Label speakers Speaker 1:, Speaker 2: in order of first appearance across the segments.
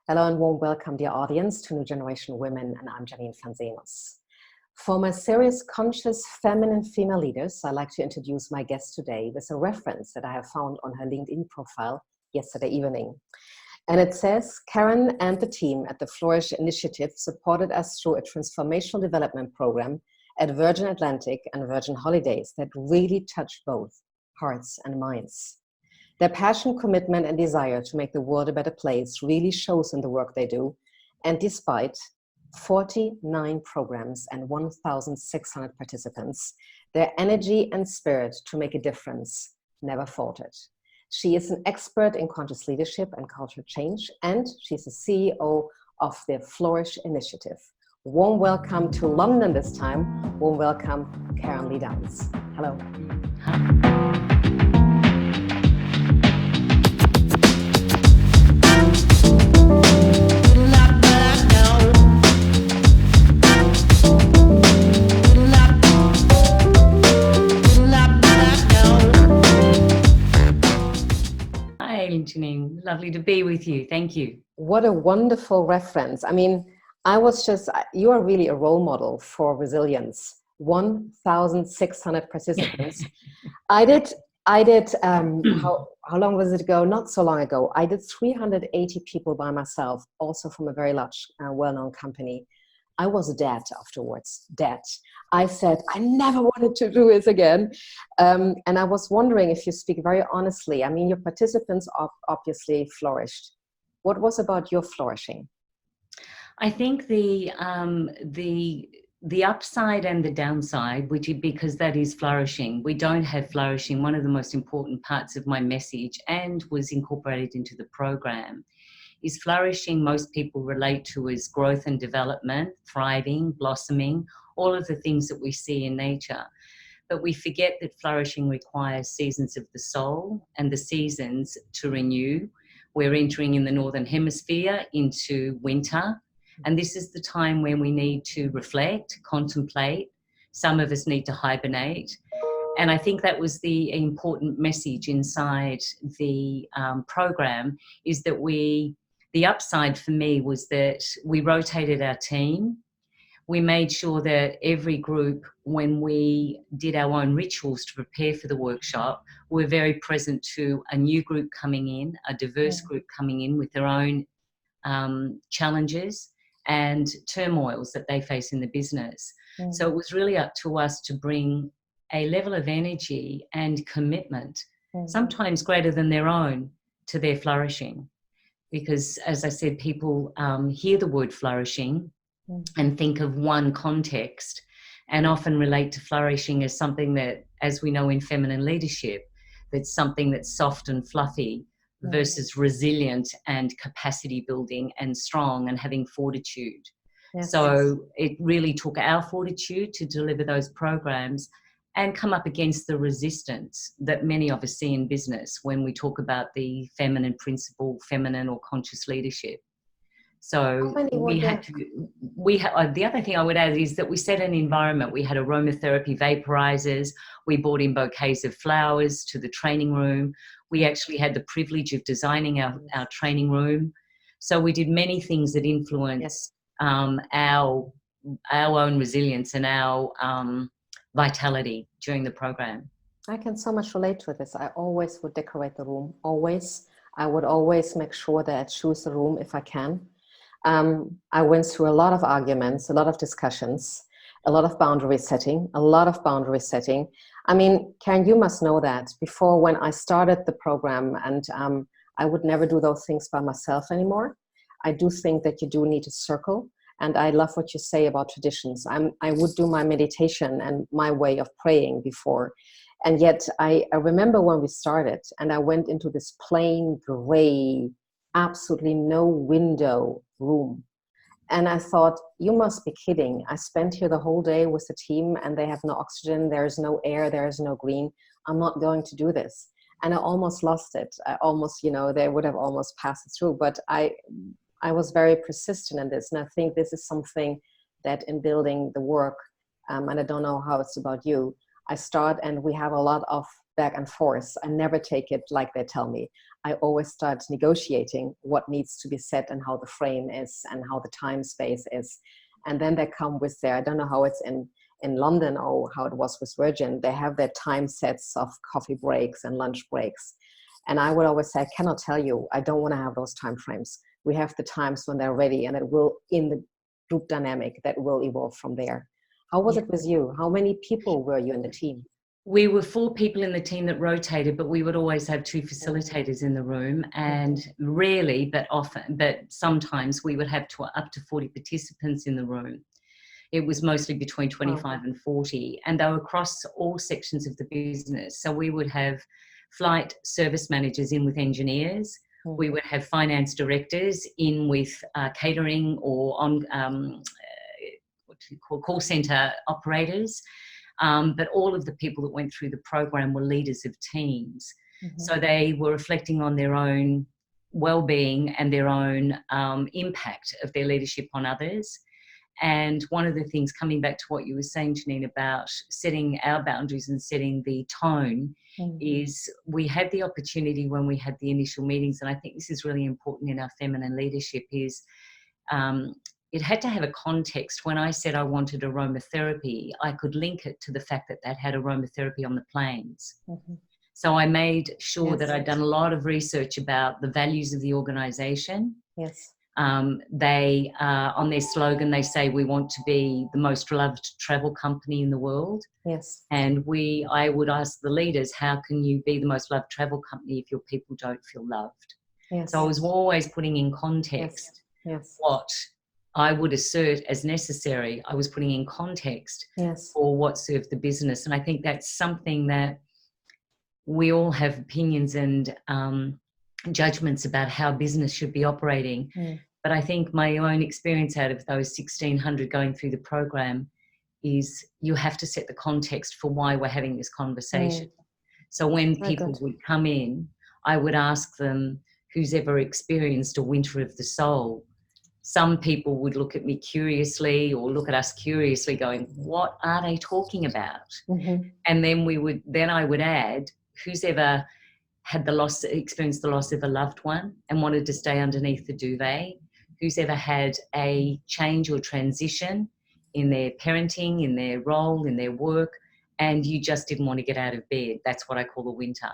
Speaker 1: Hello and warm welcome, dear audience, to New Generation Women, and I'm Janine van Zenos. For my series Conscious Feminine Female Leaders, I'd like to introduce my guest today with a reference that I have found on her LinkedIn profile yesterday evening. And it says, Karen and the team at the Flourish initiative supported us through a transformational development program at Virgin Atlantic and Virgin Holidays that really touched both hearts and minds. Their passion, commitment, and desire to make the world a better place really shows in the work they do. And despite 49 programs and 1,600 participants, their energy and spirit to make a difference never faltered. She is an expert in conscious leadership and cultural change, and she's the CEO of the Flourish initiative. Warm welcome to London this time. Warm welcome, Karen Lee Downs. Hello.
Speaker 2: Janine, lovely to be with you. Thank you.
Speaker 1: What a wonderful reference. I mean, you are really a role model for resilience. 1,600 participants. I did, how long was it ago? Not so long ago. I did 380 people by myself, also from a very large, well-known company. I was dead afterwards, dead. I said, I never wanted to do this again. And I was wondering if you speak very honestly. I mean, your participants obviously flourished. What was about your flourishing?
Speaker 2: I think the upside and the downside, because that is flourishing. We don't have flourishing. One of the most important parts of my message and was incorporated into the program is flourishing. Most people relate to as growth and development, thriving, blossoming, all of the things that we see in nature. But we forget that flourishing requires seasons of the soul and the seasons to renew. We're entering in the Northern Hemisphere into winter. And this is the time when we need to reflect, contemplate. Some of us need to hibernate. And I think that was the important message inside the program, is that the upside for me was that we rotated our team. We made sure that every group, when we did our own rituals to prepare for the workshop, were very present to a new group coming in, a diverse group coming in with their own challenges and turmoils that they face in the business. So it was really up to us to bring a level of energy and commitment, sometimes greater than their own, to their flourishing. Because, as I said, people hear the word flourishing and think of one context and often relate to flourishing as something that, as we know in feminine leadership, that's something that's soft and fluffy versus resilient and capacity building and strong and having fortitude. Yes. So it really took our fortitude to deliver those programs and come up against the resistance that many of us see in business when we talk about the feminine principle, feminine or conscious leadership. So the other thing I would add is that we set an environment. We had aromatherapy vaporizers. We brought in bouquets of flowers to the training room. We actually had the privilege of designing our training room. So we did many things that influenced our own resilience and our vitality during the program.
Speaker 1: I can so much relate to this. I always would decorate the room. Always. I would always make sure that I choose the room if I can. I went through a lot of arguments, a lot of discussions, a lot of boundary setting. I mean, Karen, you must know that before, when I started the program, and I would never do those things by myself anymore. I do think that you do need a circle. And I love what you say about traditions. I would do my meditation and my way of praying before. And yet I remember when we started and I went into this plain gray, absolutely no window room. And I thought, you must be kidding. I spent here the whole day with the team and they have no oxygen. There's no air. There's no green. I'm not going to do this. And I almost lost it. I almost, they would have almost passed it through. But I was very persistent in this. And I think this is something that in building the work, and I don't know how it's about you, I start and we have a lot of back and forth. I never take it like they tell me. I always start negotiating what needs to be said and how the frame is and how the time space is. And then they come with their, I don't know how it's in London or how it was with Virgin, they have their time sets of coffee breaks and lunch breaks. And I would always say, I cannot tell you, I don't want to have those time frames. We have the times when they're ready, and it will, in the group dynamic, that will evolve from there. How was it with you? How many people were you in the team?
Speaker 2: We were 4 people in the team that rotated, but we would always have 2 facilitators in the room, and rarely, but sometimes we would have up to 40 participants in the room. It was mostly between 25 and 40, and they were across all sections of the business. So we would have flight service managers in with engineers. We would have finance directors in with catering or on call center operators. But all of the people that went through the program were leaders of teams. So they were reflecting on their own well-being and their own impact of their leadership on others. And one of the things, coming back to what you were saying, Janine, about setting our boundaries and setting the tone, is we had the opportunity when we had the initial meetings, and I think this is really important in our feminine leadership, is it had to have a context. When I said I wanted aromatherapy, I could link it to the fact that that had aromatherapy on the planes. So I made sure that I'd done a lot of research about the values of the organisation. They, on their slogan, they say, we want to be the most loved travel company in the world. And I would ask the leaders, how can you be the most loved travel company if your people don't feel loved? So I was always putting in context what I would assert as necessary. I was putting in context for what served the business. And I think that's something that we all have opinions and judgments about how business should be operating. But I think my own experience out of those 1,600 going through the program is you have to set the context for why we're having this conversation. So when people would come in, I would ask them, who's ever experienced a winter of the soul? Some people would look at me curiously or look at us curiously going, what are they talking about? And then I would add, who's ever had experienced the loss of a loved one and wanted to stay underneath the duvet? Who's ever had a change or transition in their parenting, in their role, in their work, and you just didn't want to get out of bed? That's what I call the winter.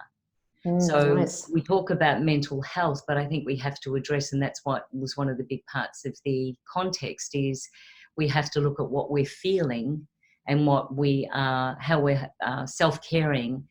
Speaker 2: So we talk about mental health, but I think we have to address, and that's what was one of the big parts of the context, is we have to look at what we're feeling and what we are, how we're self-caring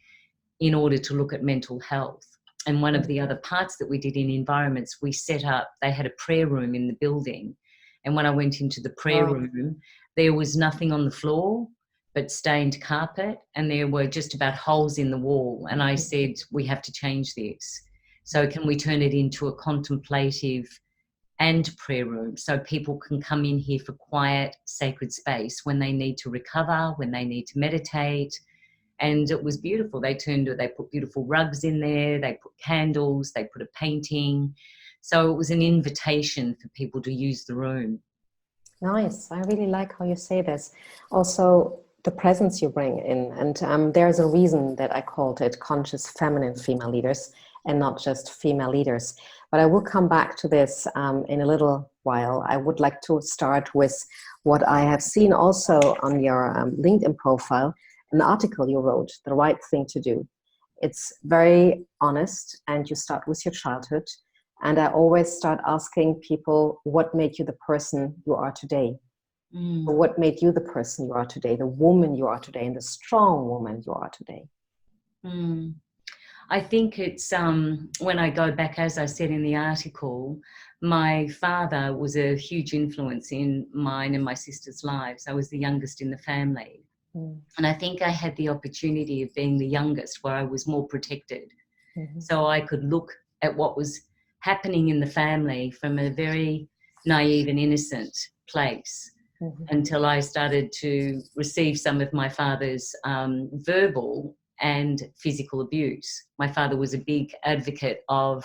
Speaker 2: in order to look at mental health. And one of the other parts that we did in environments, we set up, they had a prayer room in the building. And when I went into the prayer room, there was nothing on the floor but stained carpet, and there were just about holes in the wall. And I said, we have to change this. So can we turn it into a contemplative and prayer room so people can come in here for quiet, sacred space when they need to recover, when they need to meditate. And it was beautiful. They put beautiful rugs in there, they put candles, they put a painting. So it was an invitation for people to use the room.
Speaker 1: Nice. I really like how you say this. Also, the presence you bring in. And there's a reason that I called it conscious feminine female leaders and not just female leaders. But I will come back to this in a little while. I would like to start with what I have seen also on your LinkedIn profile, an article you wrote, The Right Thing to Do. It's very honest, and you start with your childhood. And I always start asking people, what made you the person you are today? What made you the person you are today, the woman you are today, and the strong woman you are today?
Speaker 2: I think it's, when I go back, as I said in the article, my father was a huge influence in mine and my sister's lives. I was the youngest in the family. And I think I had the opportunity of being the youngest, where I was more protected. So I could look at what was happening in the family from a very naive and innocent place. Until I started to receive some of my father's verbal and physical abuse. My father was a big advocate of,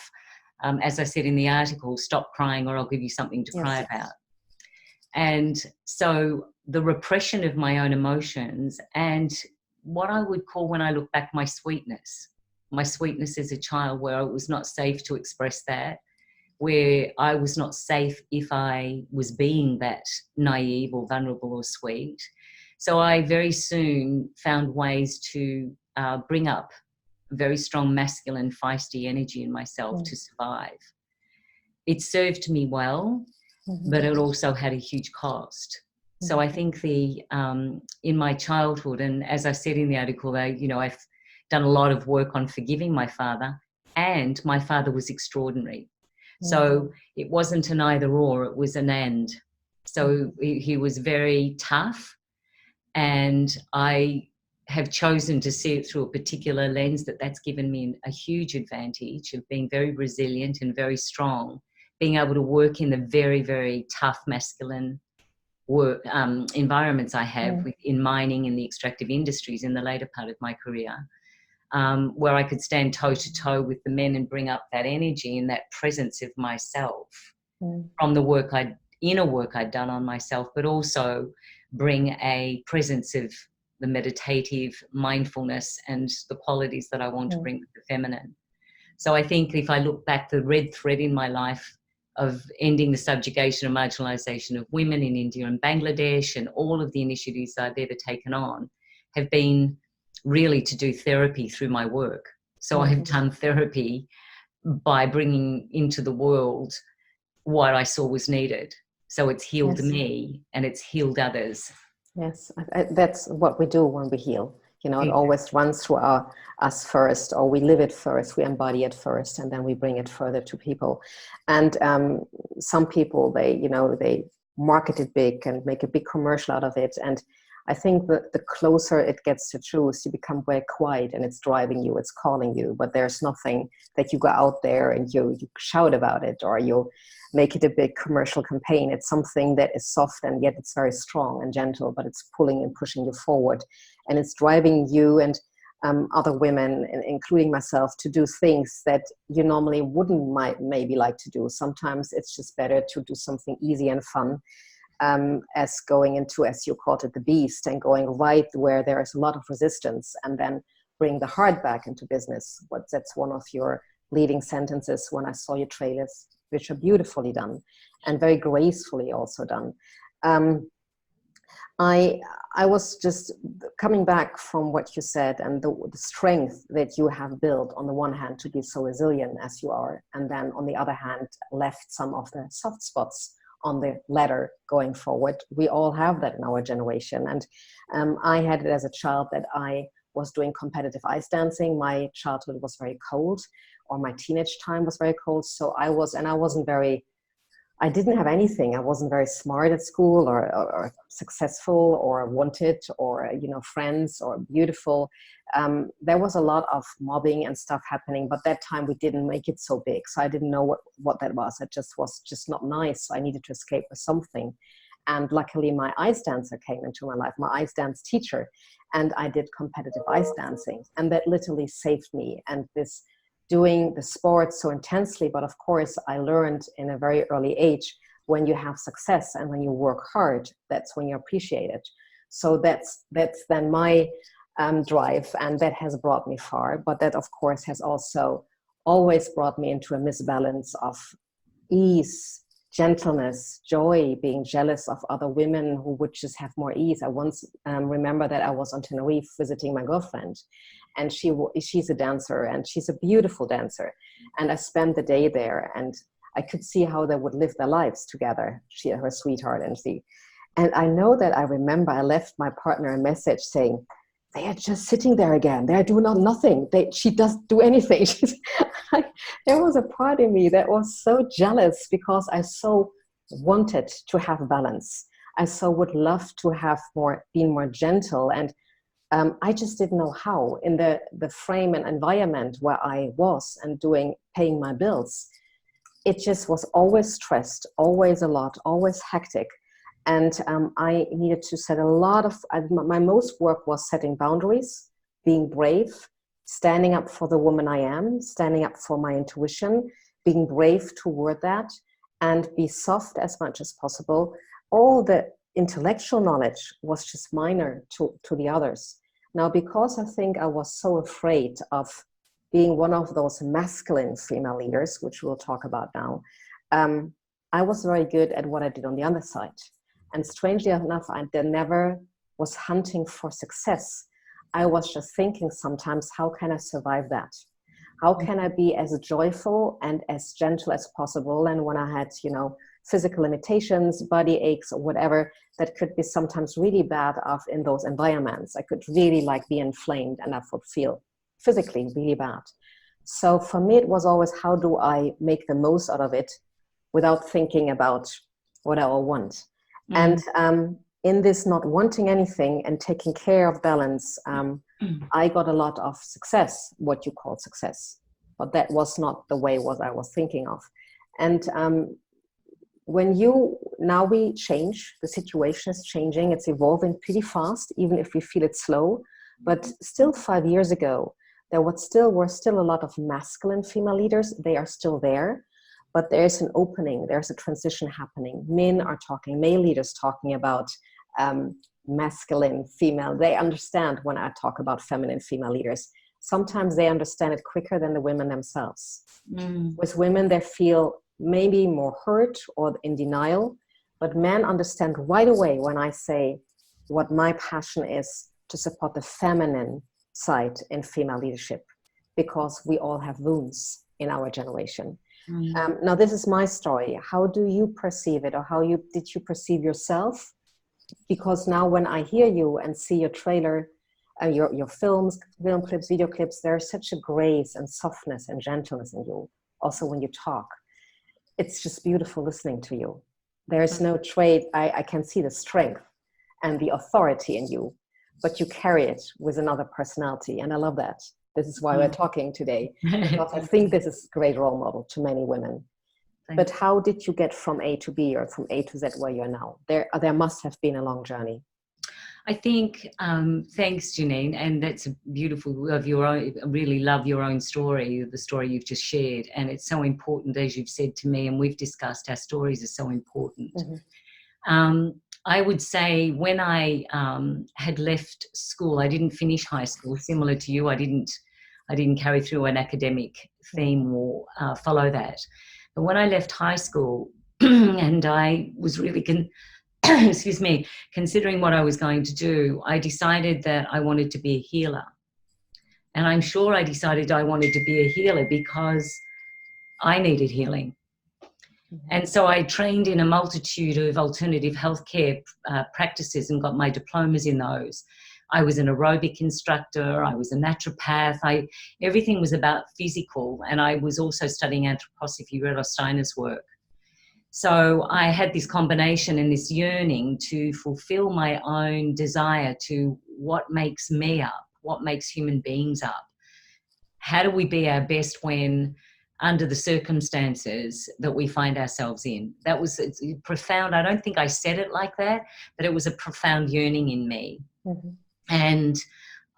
Speaker 2: as I said in the article, stop crying or I'll give you something to cry about. And so the repression of my own emotions and what I would call, when I look back, my sweetness as a child, where it was not safe to express that, where I was not safe if I was being that naive or vulnerable or sweet. So I very soon found ways to bring up very strong masculine feisty energy in myself to survive. It served me well, but it also had a huge cost. So I think in my childhood, and as I said in the article, I've done a lot of work on forgiving my father, and my father was extraordinary. So it wasn't an either or, it was an and. So he was very tough, and I have chosen to see it through a particular lens that's given me a huge advantage of being very resilient and very strong, being able to work in the very, very tough masculine work environments I have in mining and the extractive industries in the later part of my career, where I could stand toe to toe with the men and bring up that energy and that presence of myself from the inner work I'd done on myself, but also bring a presence of the meditative mindfulness and the qualities that I want to bring with the feminine. So I think if I look back, the red thread in my life of ending the subjugation and marginalisation of women in India and Bangladesh, and all of the initiatives I've ever taken on, have been really to do therapy through my work. So I have done therapy by bringing into the world what I saw was needed. So it's healed me and it's healed others.
Speaker 1: Yes, that's what we do when we heal. It always runs through us first, or we live it first, we embody it first, and then we bring it further to people. And some people, they market it big and make a big commercial out of it. And I think that the closer it gets to truth, you become very quiet, and it's driving you, it's calling you, but there's nothing that you go out there and you shout about it, or you make it a big commercial campaign. It's something that is soft, and yet it's very strong and gentle, but it's pulling and pushing you forward. And it's driving you and other women, including myself, to do things that you normally wouldn't maybe like to do. Sometimes it's just better to do something easy and fun, as going into, as you called it, the beast, and going right where there is a lot of resistance, and then bring the heart back into business. That's one of your leading sentences when I saw your trailers, which are beautifully done and very gracefully also done. I was just coming back from what you said, and the strength that you have built on the one hand to be so resilient as you are, and then on the other hand left some of the soft spots on the ladder going forward. We all have that in our generation. And I had it as a child that I was doing competitive ice dancing. My childhood was very cold, or my teenage time was very cold. So I didn't have anything. I wasn't very smart at school, or successful, or wanted, or, friends, or beautiful. There was a lot of mobbing and stuff happening, but that time we didn't make it so big. So I didn't know what that was. It just was just not nice. So I needed to escape with something. And luckily my ice dancer came into my life, my ice dance teacher, and I did competitive ice dancing. And that literally saved me. And this doing the sport so intensely, but of course I learned in a very early age, when you have success and when you work hard, that's when you appreciate it. So that's then my drive, and that has brought me far. But that of course has also always brought me into a misbalance of ease, gentleness, joy, being jealous of other women who would just have more ease. I once remember that I was on Tenerife visiting my girlfriend, and she's a dancer, and she's a beautiful dancer. And I spent the day there, and I could see how they would live their lives together, she and her sweetheart. And I know that I remember I left my partner a message saying, they are just sitting there again. They're doing nothing. She doesn't do anything. There was a part in me that was so jealous, because I so wanted to have balance. I so would love to have been more gentle. And I just didn't know how, in the frame and environment where I was and paying my bills. It just was always stressed, always a lot, always hectic. And I needed to set my most work was setting boundaries, being brave, standing up for the woman I am, standing up for my intuition, being brave toward that, and be soft as much as possible. All the intellectual knowledge was just minor to the others. Now, because I think I was so afraid of being one of those masculine female leaders, which we'll talk about now, I was very good at what I did on the other side. And strangely enough, I never was hunting for success. I was just thinking sometimes, how can I survive that? How can I be as joyful and as gentle as possible? And when I had, physical limitations, body aches or whatever, that could be sometimes really bad in those environments. I could really be inflamed and I would feel physically really bad. So for me, it was always, how do I make the most out of it without thinking about what I all want? And in this not wanting anything and taking care of balance, I got a lot of success, what you call success, but that was not the way what I was thinking of. And now we change, the situation is changing, it's evolving pretty fast, even if we feel it slow, but still 5 years ago, there were still a lot of masculine female leaders. They are still there, but there's an opening, there's a transition happening. Male leaders talking about masculine, female. They understand when I talk about feminine female leaders. Sometimes they understand it quicker than the women themselves. With women, they feel maybe more hurt or in denial, but men understand right away when I say what my passion is to support the feminine side in female leadership, because we all have wounds in our generation. Now, this is my story. How do you perceive it, or did you perceive yourself? Because now when I hear you and see your trailer, your film clips, video clips, there's such a grace and softness and gentleness in you. Also when you talk, it's just beautiful listening to you. There's no trait. I can see the strength and the authority in you, but you carry it with another personality. And I love that. This is why we're talking today, because I think this is a great role model to many women. But how did you get from A to B or from A to Z where you're now? There must have been a long journey.
Speaker 2: I think, thanks, Janine, and that's beautiful of your own. I really love your own story, the story you've just shared, and it's so important, as you've said to me, and we've discussed, our stories are so important. I would say when I had left school, I didn't finish high school. Similar to you, I didn't carry through an academic theme or follow that. But when I left high school, and I was really considering what I was going to do, I decided that I wanted to be a healer. And I'm sure I decided I wanted to be a healer because I needed healing. And so I trained in a multitude of alternative healthcare practices and got my diplomas in those. I was an aerobic instructor, I was a naturopath, everything was about physical, and I was also studying anthroposophy, Rudolf Steiner's work. So I had this combination and this yearning to fulfill my own desire to what makes me up, what makes human beings up. How do we be our best when under the circumstances that we find ourselves in? That was profound. I don't think I said it like that, but it was a profound yearning in me. And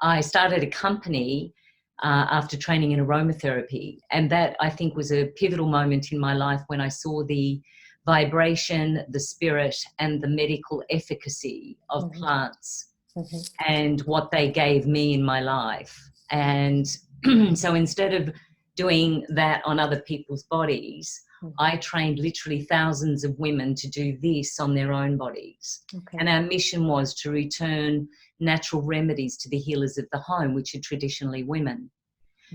Speaker 2: I started a company after training in aromatherapy. And that, I think, was a pivotal moment in my life when I saw the vibration, the spirit, and the medical efficacy of plants and what they gave me in my life. And so instead of doing that on other people's bodies, I trained literally thousands of women to do this on their own bodies. And our mission was to return natural remedies to the healers of the home, which are traditionally women.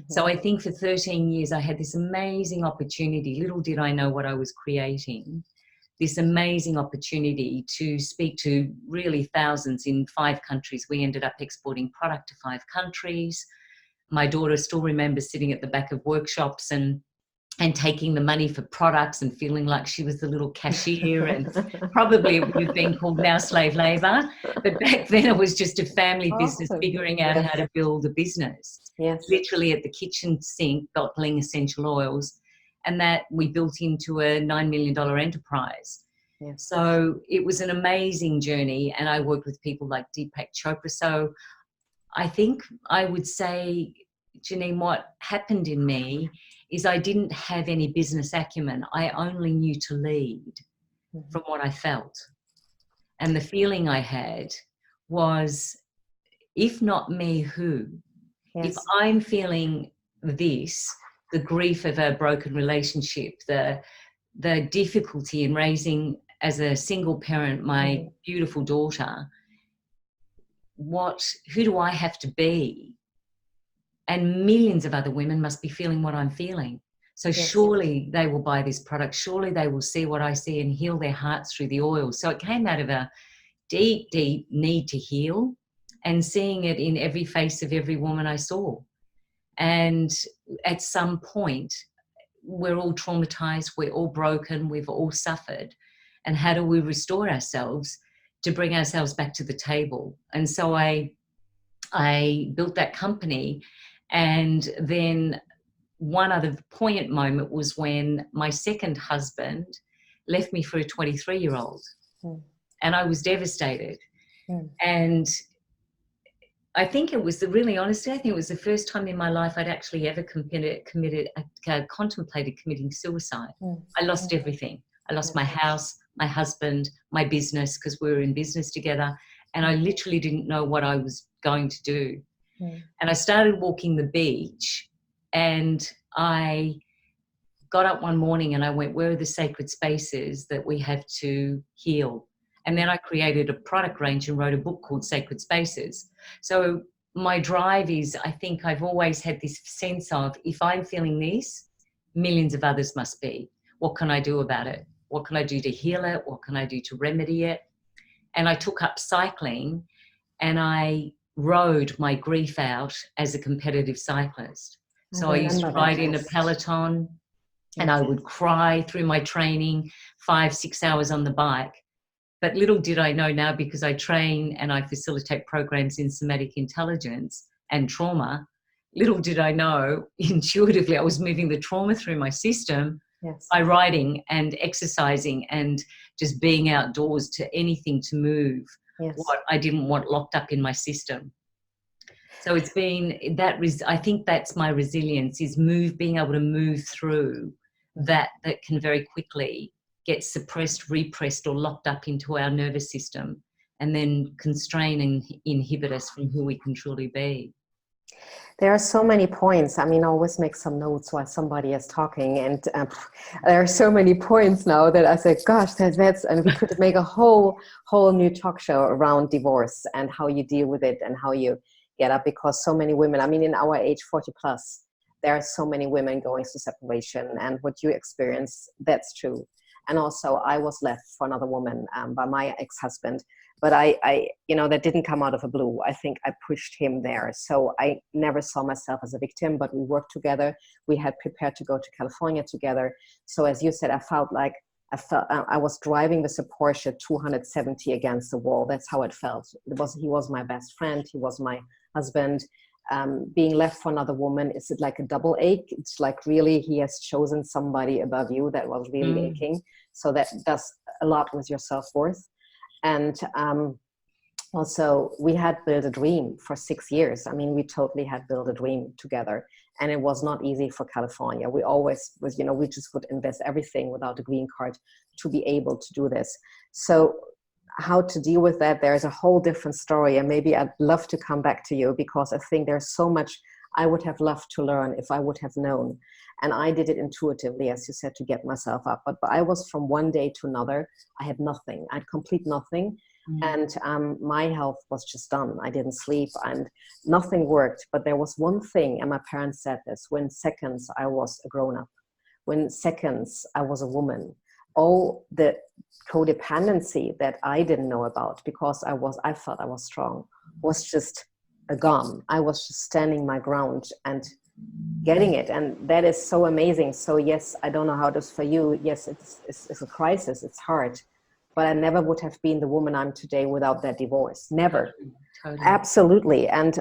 Speaker 2: So I think for 13 years, I had this amazing opportunity. Little did I know what I was creating. This amazing opportunity to speak to really thousands in 5 countries. We ended up exporting product to 5 countries. My daughter still remembers sitting at the back of workshops and taking the money for products and feeling like she was the little cashier, and probably it would have been called now slave labor. But back then it was just a family business, figuring out how to build a business. Literally at the kitchen sink, bottling essential oils, and that we built into a $9 million enterprise. So it was an amazing journey, and I worked with people like Deepak Chopra. So I think I would say, Janine, what happened in me is I didn't have any business acumen. I only knew to lead from what I felt. And the feeling I had was If not me, who? If
Speaker 1: Yes.
Speaker 2: I'm feeling this, the grief of a broken relationship, the difficulty in raising as a single parent my beautiful daughter, who do I have to be? And millions of other women must be feeling what I'm feeling. So
Speaker 1: Yes.
Speaker 2: surely they will buy this product. Surely they will see what I see and heal their hearts through the oil. So it came out of a deep, deep need to heal, and seeing it in every face of every woman I saw. And at some point, we're all traumatized, we're all broken, we've all suffered. And how do we restore ourselves to bring ourselves back to the table? And so I built that company. And then one other poignant moment was when my second husband left me for a 23-year-old. And I was devastated. And I think it was really honestly, I think it was the first time in my life I'd actually ever contemplated committing suicide. I lost everything. I lost my house, my husband, my business, because we were in business together. And I literally didn't know what I was going to do. And I started walking the beach, and I got up one morning and I went, where are the sacred spaces that we have to heal? And then I created a product range and wrote a book called Sacred Spaces. So my drive is, I think I've always had this sense of, if I'm feeling this, millions of others must be. What can I do about it? What can I do to heal it? What can I do to remedy it? And I took up cycling, and I rode my grief out as a competitive cyclist. So I used to ride in a peloton, and I would cry through my training, 5-6 hours on the bike. But little did I know now, because I train and I facilitate programs in somatic intelligence and trauma, little did I know intuitively I was moving the trauma through my system by riding and exercising and just being outdoors, to anything to move what I didn't want locked up in my system. So it's been that, I think that's my resilience, is being able to move through that can very quickly get suppressed, repressed, or locked up into our nervous system, and then constrain and inhibit us from who we can truly be.
Speaker 1: There are so many points. I mean, I always make some notes while somebody is talking, and there are so many points now that I say, gosh, that's, and we could make a whole new talk show around divorce and how you deal with it and how you get up, because so many women, I mean, in our age 40 plus, there are so many women going through separation, and what you experience, that's true. And also I was left for another woman by my ex-husband, but I that didn't come out of the blue. I think I pushed him there. So I never saw myself as a victim, but we worked together. We had prepared to go to California together. So as you said, I felt I was driving with a Porsche 270 against the wall. That's how it felt. He was my best friend. He was my husband. Being left for another woman, is it like a double ache? It's like, really, he has chosen somebody above you. That was really aching. So that does a lot with your self-worth. And also, we had built a dream for 6 years. I mean, we totally had built a dream together, and it was not easy for California. We always was, we just would invest everything without a green card to be able to do this. So how to deal with that, there's a whole different story, and maybe I'd love to come back to you, because I think there's so much I would have loved to learn if I would have known. And I did it intuitively, as you said, to get myself up. But I was, from one day to another, I had nothing. I had complete nothing. And my health was just done. I didn't sleep and nothing worked. But there was one thing, and my parents said this: when seconds I was a grown-up, when seconds I was a woman. All the codependency that I didn't know about, because I felt I was strong, was just gone. I was just standing my ground and getting it. And that is so amazing. So yes, I don't know how it is for you. Yes, it's a crisis. It's hard. But I never would have been the woman I'm today without that divorce. Never. Totally. Absolutely. And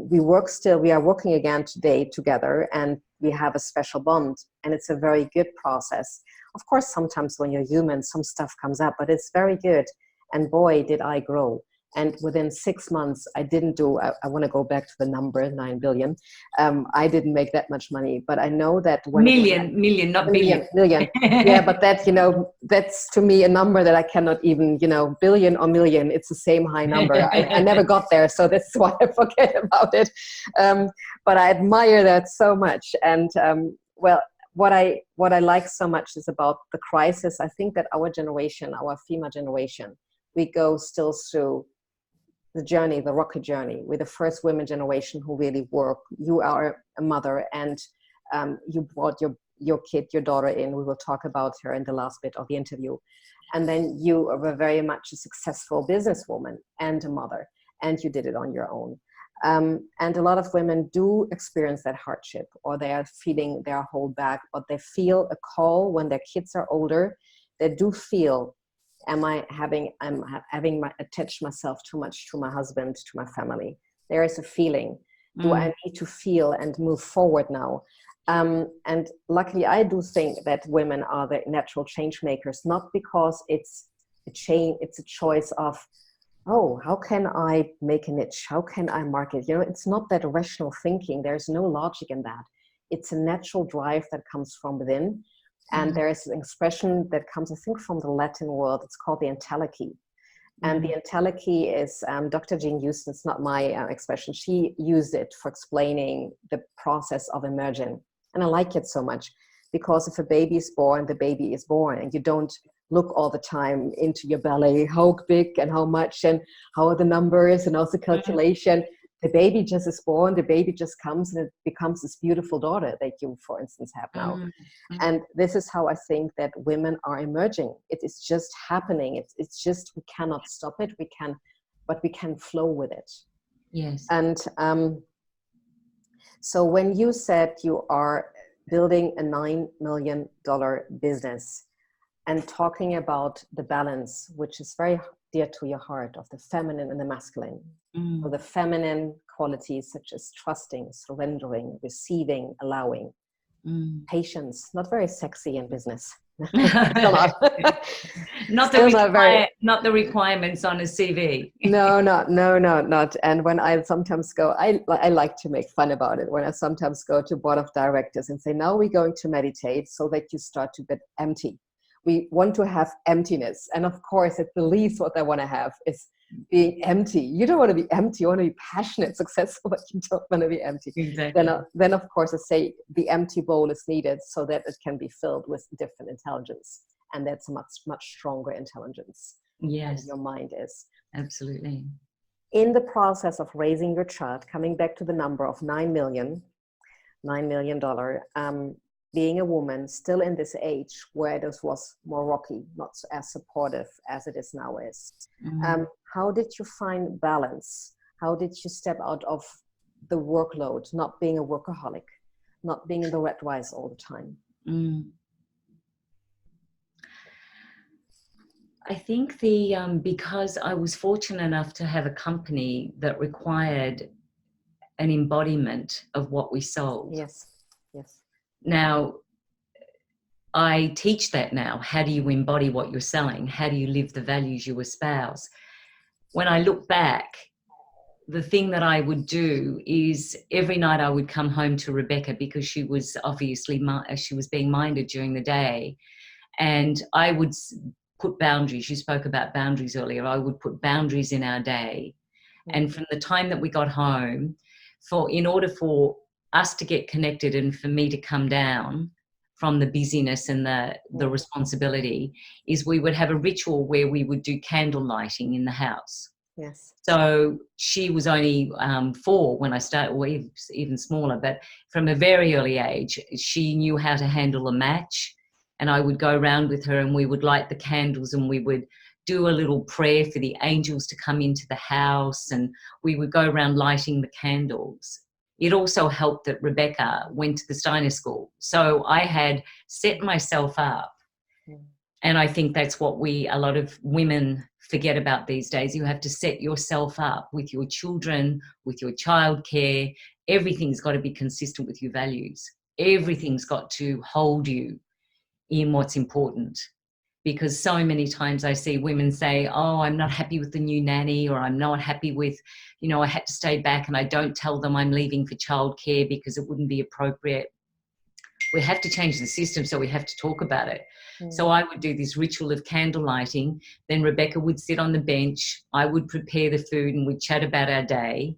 Speaker 1: we are working again today together, and we have a special bond, and it's a very good process. Of course, sometimes when you're human, some stuff comes up, but it's very good. And boy, did I grow. And within 6 months, I didn't do, I want to go back to the number, 9 billion. I didn't make that much money, but I know that when
Speaker 2: million, not billion.
Speaker 1: Million. Yeah, but that, that's to me a number that I cannot even, billion or million, it's the same high number. I never got there, so that's why I forget about it. But I admire that so much. And well, what I like so much is about the crisis. I think that our generation, our female generation, we go still through the journey, the rocket journey. We're the first women generation who really work. You are a mother, and you brought your kid, your daughter in. We will talk about her in the last bit of the interview. And then you were very much a successful businesswoman and a mother, and you did it on your own. And a lot of women do experience that hardship, or they are feeling they are held back, but they feel a call when their kids are older. They do feel, I'm having attached myself too much to my husband, to my family. There is a feeling, do I need to feel and move forward now? And luckily, I do think that women are the natural change makers, not because it's a choice of, oh, how can I make a niche? How can I market? It's not that rational thinking. There's no logic in that. It's a natural drive that comes from within. And there is an expression that comes, I think, from the Latin world. It's called the entelechy. And the entelechy is Dr. Jean Houston. It's not my expression. She used it for explaining the process of emerging. And I like it so much because if a baby is born, the baby is born. And you don't look all the time into your belly, how big and how much and how are the numbers and also calculation. The baby just is born, the baby just comes, and it becomes this beautiful daughter that you, for instance, have now. And this is how I think that women are emerging. It is just happening. It's just, we cannot stop it. But we can flow with it.
Speaker 2: Yes.
Speaker 1: And so when you said you are building a $9 million business and talking about the balance, which is very dear to your heart, of the feminine and the masculine. So the feminine qualities such as trusting, surrendering, receiving, allowing, patience, not very sexy in business.
Speaker 2: not the requirements on a CV.
Speaker 1: No, not. And when I sometimes go, I like to make fun about it. When I sometimes go to board of directors and say, now we're going to meditate so that you start to get empty. We want to have emptiness. And of course, at the least what I want to have is being empty. You don't want to be empty. You want to be passionate, successful, but you don't want to be empty.
Speaker 2: Exactly.
Speaker 1: Then of course, I say the empty bowl is needed so that it can be filled with different intelligence. And that's a much, much stronger intelligence.
Speaker 2: Yes.
Speaker 1: Than your mind is.
Speaker 2: Absolutely.
Speaker 1: In the process of raising your child, coming back to the number of $9 million, being a woman still in this age where it was more rocky, not as supportive as it is now is. How did you find balance? How did you step out of the workload, not being a workaholic, not being in the red race all the time?
Speaker 2: I think because I was fortunate enough to have a company that required an embodiment of what we sold.
Speaker 1: Yes.
Speaker 2: Now, I teach that now. How do you embody what you're selling? How do you live the values you espouse? When I look back, the thing that I would do is every night I would come home to Rebecca because she was obviously, she was being minded during the day. And I would put boundaries. You spoke about boundaries earlier. I would put boundaries in our day. And from the time that we got home, in order for us to get connected and for me to come down from the busyness and the responsibility, is we would have a ritual where we would do candle lighting in the house.
Speaker 1: Yes.
Speaker 2: So she was only 4 when I started, or even smaller, but from a very early age, she knew how to handle a match. And I would go around with her and we would light the candles and we would do a little prayer for the angels to come into the house, and we would go around lighting the candles. It also helped that Rebecca went to the Steiner School. So I had set myself up. And I think that's what a lot of women forget about these days. You have to set yourself up with your children, with your childcare. Everything's got to be consistent with your values. Everything's got to hold you in what's important. because so many times I see women say, oh, I'm not happy with the new nanny, or I'm not happy with, I had to stay back, and I don't tell them I'm leaving for childcare because it wouldn't be appropriate. We have to change the system, so we have to talk about it. So I would do this ritual of candle lighting. Then Rebecca would sit on the bench. I would prepare the food and we'd chat about our day.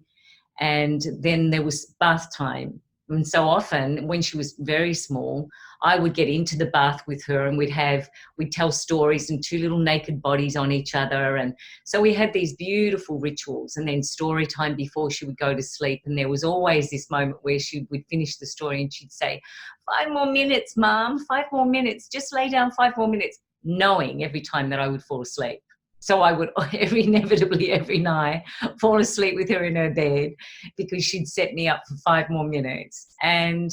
Speaker 2: And then there was bath time. And so often when she was very small, I would get into the bath with her, and we'd tell stories, and two little naked bodies on each other. And so we had these beautiful rituals, and then story time before she would go to sleep. And there was always this moment where we'd finish the story and she'd say, 5 more minutes, Mom, 5 more minutes, just lay down 5 more minutes, knowing every time that I would fall asleep. So I would inevitably every night fall asleep with her in her bed, because she'd set me up for 5 more minutes. And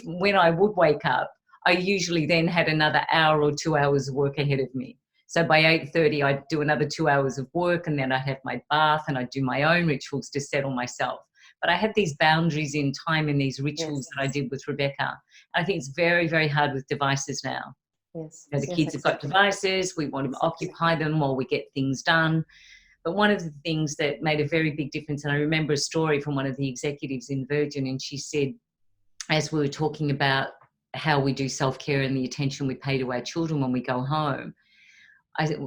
Speaker 2: when I would wake up, I usually then had another hour or 2 hours of work ahead of me. So by 8:30, I'd do another 2 hours of work, and then I'd have my bath, and I'd do my own rituals to settle myself. But I had these boundaries in time in these rituals that I did with Rebecca. I think it's very, very hard with devices now.
Speaker 1: Yes.
Speaker 2: The kids have got devices, we want to occupy them while we get things done. But one of the things that made a very big difference, and I remember a story from one of the executives in Virgin, and she said, as we were talking about how we do self-care and the attention we pay to our children when we go home,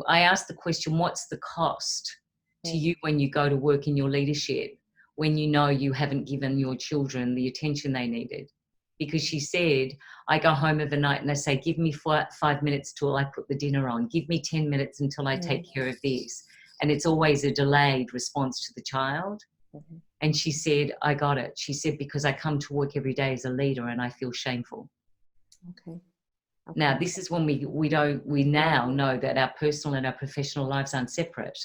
Speaker 2: I asked the question, what's the cost to you when you go to work in your leadership, when you know you haven't given your children the attention they needed? Because she said, I go home of the night and I say, give me 5 minutes till I put the dinner on. Give me 10 minutes until I take care of this. And it's always a delayed response to the child. And she said, I got it. She said, because I come to work every day as a leader and I feel shameful. Okay. Now, this is when we now know that our personal and our professional lives aren't separate.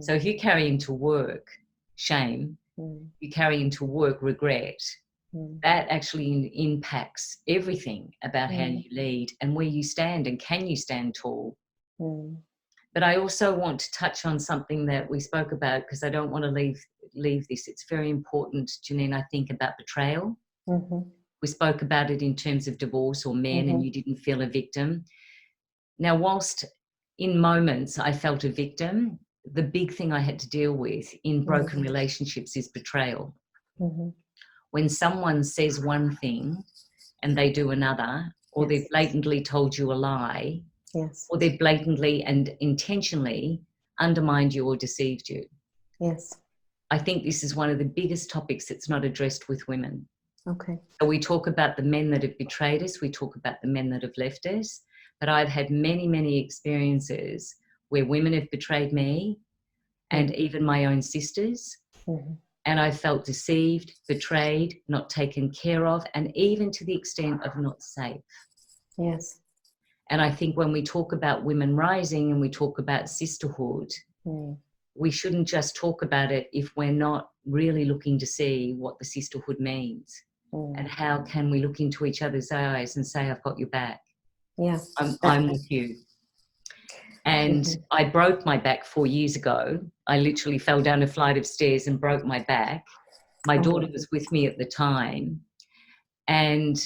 Speaker 2: So if you carry into work shame, you carry into work regret, that actually impacts everything about how you lead and where you stand, and can you stand tall. But I also want to touch on something that we spoke about, because I don't want to leave this. It's very important, Janine, I think, about betrayal. We spoke about it in terms of divorce or men, and you didn't feel a victim. Now, whilst in moments I felt a victim, the big thing I had to deal with in broken relationships is betrayal. When someone says one thing and they do another, or they've blatantly told you a lie, or they've blatantly and intentionally undermined you or deceived you. I think this is one of the biggest topics that's not addressed with women. So we talk about the men that have betrayed us, we talk about the men that have left us, but I've had many, many experiences where women have betrayed me, and even my own sisters. And I felt deceived, betrayed, not taken care of, and even to the extent of not safe. And I think when we talk about women rising and we talk about sisterhood, we shouldn't just talk about it if we're not really looking to see what the sisterhood means. And how can we look into each other's eyes and say, I've got your back. I'm with you. And I broke my back 4 years ago. I literally fell down a flight of stairs and broke my back. My daughter was with me at the time. And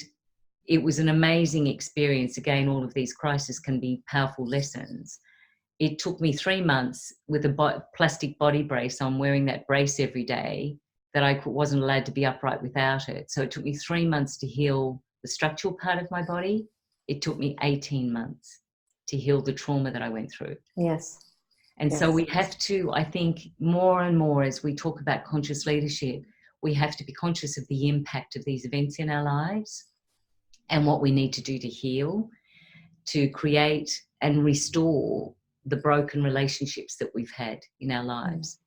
Speaker 2: it was an amazing experience. Again, all of these crises can be powerful lessons. It took me 3 months with a plastic body brace on, wearing that brace every day, that I wasn't allowed to be upright without it. So it took me 3 months to heal the structural part of my body. It took me 18 months to heal the trauma that I went through. And so we have to, I think, more and more as we talk about conscious leadership, we have to be conscious of the impact of these events in our lives and what we need to do to heal, to create and restore the broken relationships that we've had in our lives.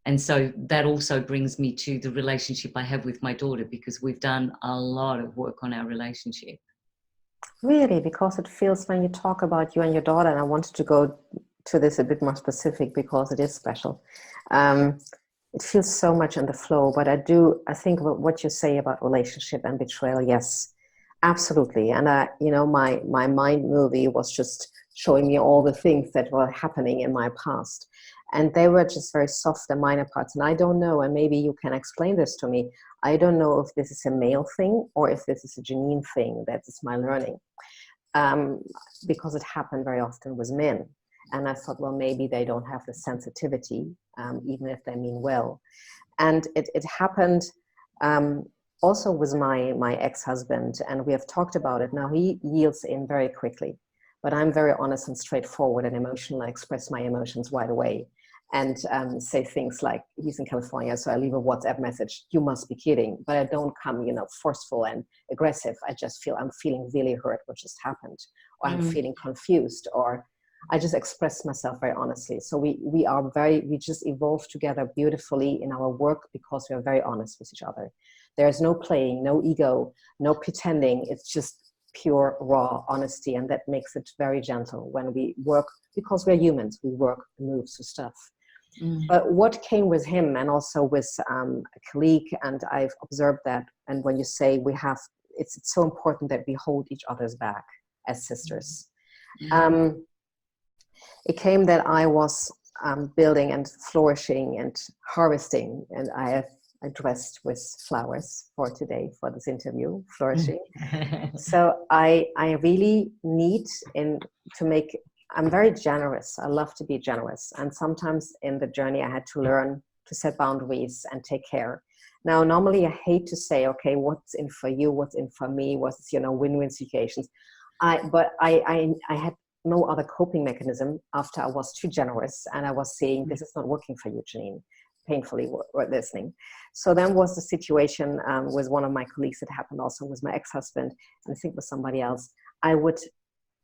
Speaker 2: And so that also brings me to the relationship I have with my daughter, because we've done a lot of work on our relationship.
Speaker 1: Really, because it feels, when you talk about you and your daughter, and I wanted to go to this a bit more specific because it is special. It feels so much in the flow, but I think about what you say about relationship and betrayal. Yes, absolutely. And my mind movie was just showing me all the things that were happening in my past. And they were just very soft and minor parts. And I don't know, and maybe you can explain this to me, I don't know if this is a male thing or if this is a Janine thing. That is my learning. um, because it happened very often with men. And I thought, well, maybe they don't have the sensitivity, even if they mean well. And it happened also with my ex-husband, and we have talked about it. Now he yields in very quickly, but I'm very honest and straightforward and emotional. I express my emotions right away and say things like, he's in California, so I leave a WhatsApp message, you must be kidding. But I don't come, forceful and aggressive. I just feel I'm feeling really hurt what just happened, or I'm feeling confused, or I just express myself very honestly. So we just evolve together beautifully in our work because we are very honest with each other. There's no playing, no ego, no pretending. It's just pure, raw honesty. And that makes it very gentle when we work, because we're humans, we work, move through stuff. But what came with him, and also with a colleague, and I've observed that, and when you say it's so important that we hold each other's back as sisters. It came that I was building and flourishing and harvesting, and I dressed with flowers for today for this interview, flourishing. So I really need to make. I'm very generous. I love to be generous, and sometimes in the journey I had to learn to set boundaries and take care. Now, normally I hate to say, okay, what's in for you, what's in for me, what's win-win situations. But I had no other coping mechanism after I was too generous, and I was saying, this is not working for you, Janine, painfully were listening. So then was the situation with one of my colleagues. That happened also with my ex-husband, and I think with somebody else. I would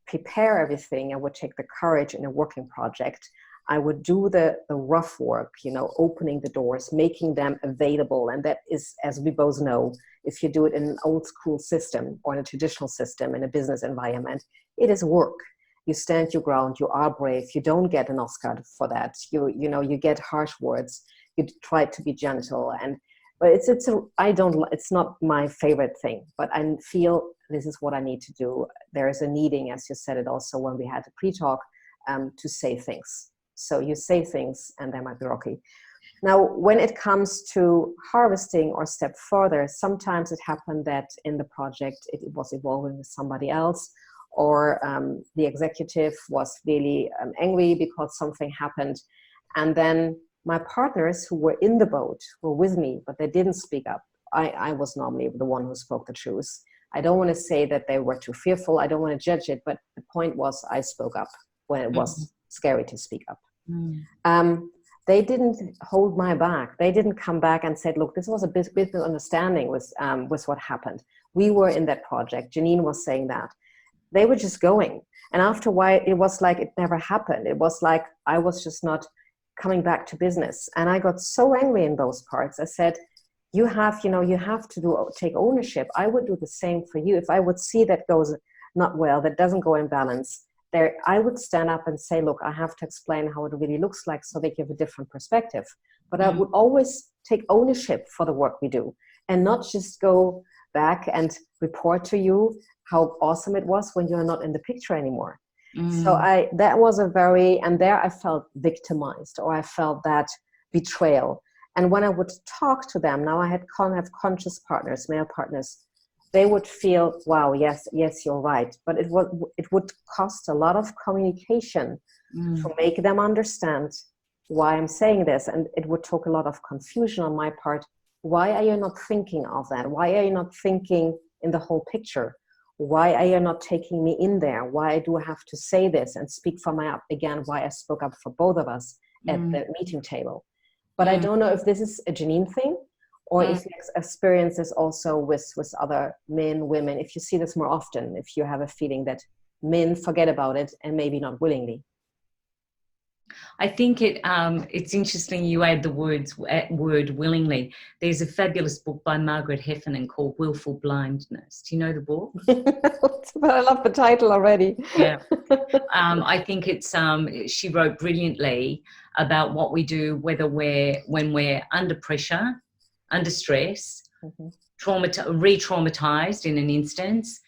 Speaker 1: prepare everything. I would take the courage in a working project. I would do the rough work, opening the doors, making them available. And that is, as we both know, if you do it in an old school system or in a traditional system in a business environment, it is work. You stand your ground, you are brave, you don't get an Oscar for that. You get harsh words, you try to be gentle, but it's not my favorite thing, but I feel this is what I need to do. There is a needing, as you said it also when we had the pre-talk, to say things. So you say things and they might be rocky. Now, when it comes to harvesting or step further, sometimes it happened that in the project it was evolving with somebody else, or the executive was really angry because something happened. And then my partners who were in the boat were with me, but they didn't speak up. I was normally the one who spoke the truth. I don't want to say that they were too fearful. I don't want to judge it, but the point was I spoke up when it was scary to speak up. They didn't hold my back. They didn't come back and said, look, this was a business understanding with what happened. We were in that project. Janine was saying that. They were just going. And after a while, it was like it never happened. It was like I was just not coming back to business. And I got so angry in those parts. I said, you have to take ownership. I would do the same for you. If I would see that goes not well, that doesn't go in balance, I would stand up and say, look, I have to explain how it really looks like so they give a different perspective. But I would always take ownership for the work we do and not just go back and report to you how awesome it was when you're not in the picture anymore. So that was and there I felt victimized, or I felt that betrayal. And when I would talk to them, now I have conscious partners, male partners, they would feel, wow, yes, you're right. But it would cost a lot of communication to make them understand why I'm saying this. And it would take a lot of confusion on my part. Why are you not thinking of that? Why are you not thinking in the whole picture? Why are you not taking me in there? Why do I have to say this and speak for why I spoke up for both of us at the meeting table? But I don't know if this is a Janine thing, or if you experience this also with other men, women, if you see this more often, if you have a feeling that men forget about it and maybe not willingly.
Speaker 2: I think it's interesting you add the word willingly. There's a fabulous book by Margaret Heffernan called Willful, Blindness. Do you know the book?
Speaker 1: But I love the title already.
Speaker 2: Yeah. I think she wrote brilliantly about what we do, when we're under pressure, under stress, re-traumatized in an instance,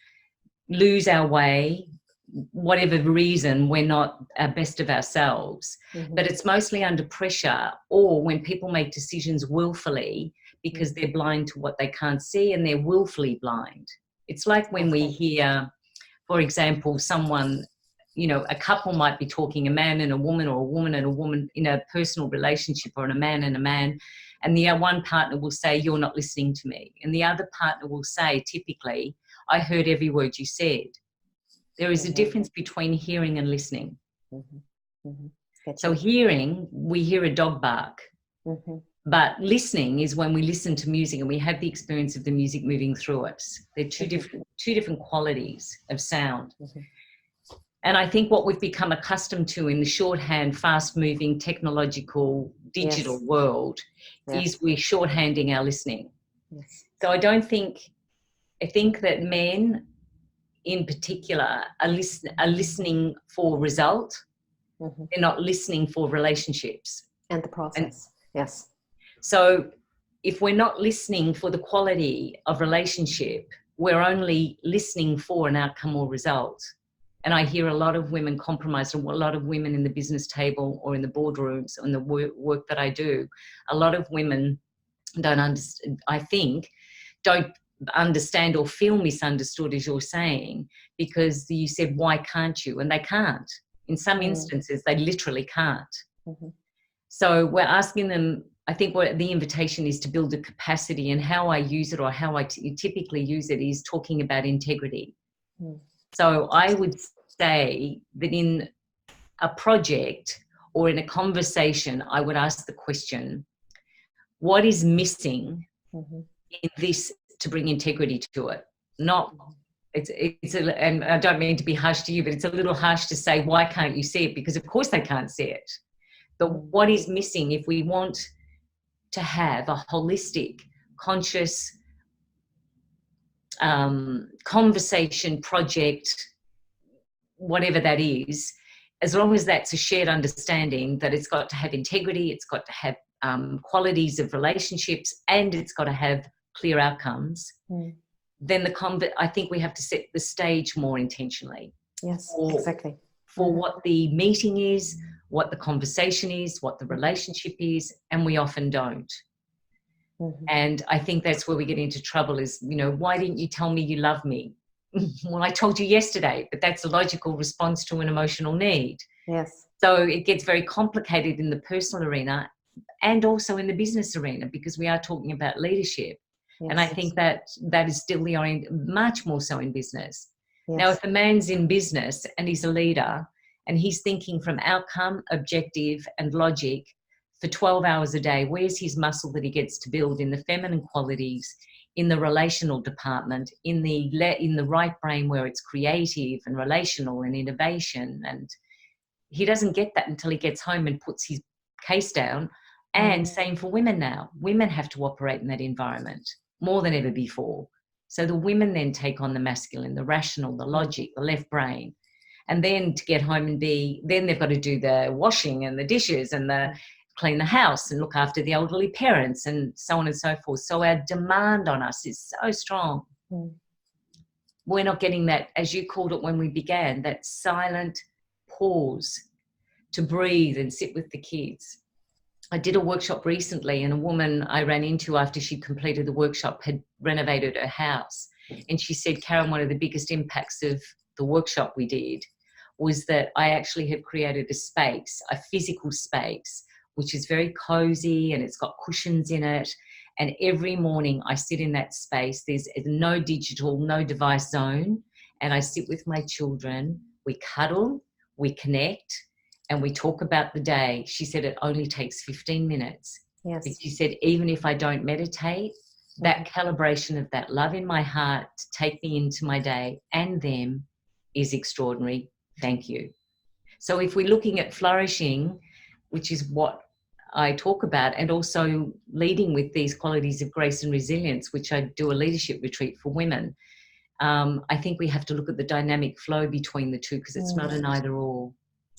Speaker 2: lose our way, whatever reason, we're not our best of ourselves. But it's mostly under pressure, or when people make decisions willfully because they're blind to what they can't see and they're willfully blind. It's like when we hear for example, someone, you know, a couple might be talking, a man and a woman, or a woman and a woman in a personal relationship, or a man and a man, and the one partner will say, you're not listening to me. And the other partner will say, typically, I heard every word you said. There is a difference between hearing and listening. So hearing, we hear a dog bark. But listening is when we listen to music and we have the experience of the music moving through us. They're two different qualities of sound. And I think what we've become accustomed to in the shorthand, fast-moving, technological, digital world is we're shorthanding our listening. So I think that men in particular are listening for result. They're not listening for relationships.
Speaker 1: And the process, yes.
Speaker 2: So if we're not listening for the quality of relationship, we're only listening for an outcome or result. And I hear a lot of women compromise, a lot of women in the business table or in the boardrooms and the work that I do. A lot of women don't understand or feel misunderstood, as you're saying, because you said, why can't you? And they can't. In some instances, they literally can't. So we're asking them, I think what the invitation is to build a capacity, and how I use it, or how I typically use it, is talking about integrity. So I would say that in a project or in a conversation, I would ask the question, what is missing in this to bring integrity to it? Not, and I don't mean to be harsh to you, but it's a little harsh to say, why can't you see it? Because of course they can't see it. But what is missing if we want to have a holistic, conscious conversation, project, whatever that is, as long as that's a shared understanding that it's got to have integrity, it's got to have qualities of relationships, and it's got to have clear outcomes, then I think we have to set the stage more intentionally.
Speaker 1: Yes, exactly.
Speaker 2: For what the meeting is, what the conversation is, what the relationship is, and we often don't. And I think that's where we get into trouble is, you know, why didn't you tell me you love me? Well, I told you yesterday, but that's a logical response to an emotional need.
Speaker 1: Yes.
Speaker 2: So it gets very complicated in the personal arena and also in the business arena, because we are talking about leadership. Yes. And I think that is still much more so in business. Yes. Now, if a man's in business and he's a leader and he's thinking from outcome, objective and logic for 12 hours a day, where's his muscle that he gets to build in the feminine qualities, in the relational department, in the right brain where it's creative and relational and innovation? And he doesn't get that until he gets home and puts his case down. And same for women now. Women have to operate in that environment more than ever before. So the women then take on the masculine, the rational, the logic, the left brain. And then to get home and then they've got to do the washing and the dishes and clean the house and look after the elderly parents and so on and so forth. So our demand on us is so strong. We're not getting that, as you called it when we began, that silent pause to breathe and sit with the kids. I did a workshop recently, and a woman I ran into after she completed the workshop had renovated her house. And she said, Karen, one of the biggest impacts of the workshop we did was that I actually have created a space, a physical space, which is very cozy and it's got cushions in it. And every morning I sit in that space. There's no digital, no device zone. And I sit with my children. We cuddle, we connect, and we talk about the day. She said it only takes 15 minutes. Yes. But she said, even if I don't meditate, that calibration of that love in my heart to take me into my day and them is extraordinary. Thank you. So if we're looking at flourishing, which is what I talk about, and also leading with these qualities of grace and resilience, which I do a leadership retreat for women, I think we have to look at the dynamic flow between the two, because it's not an either or.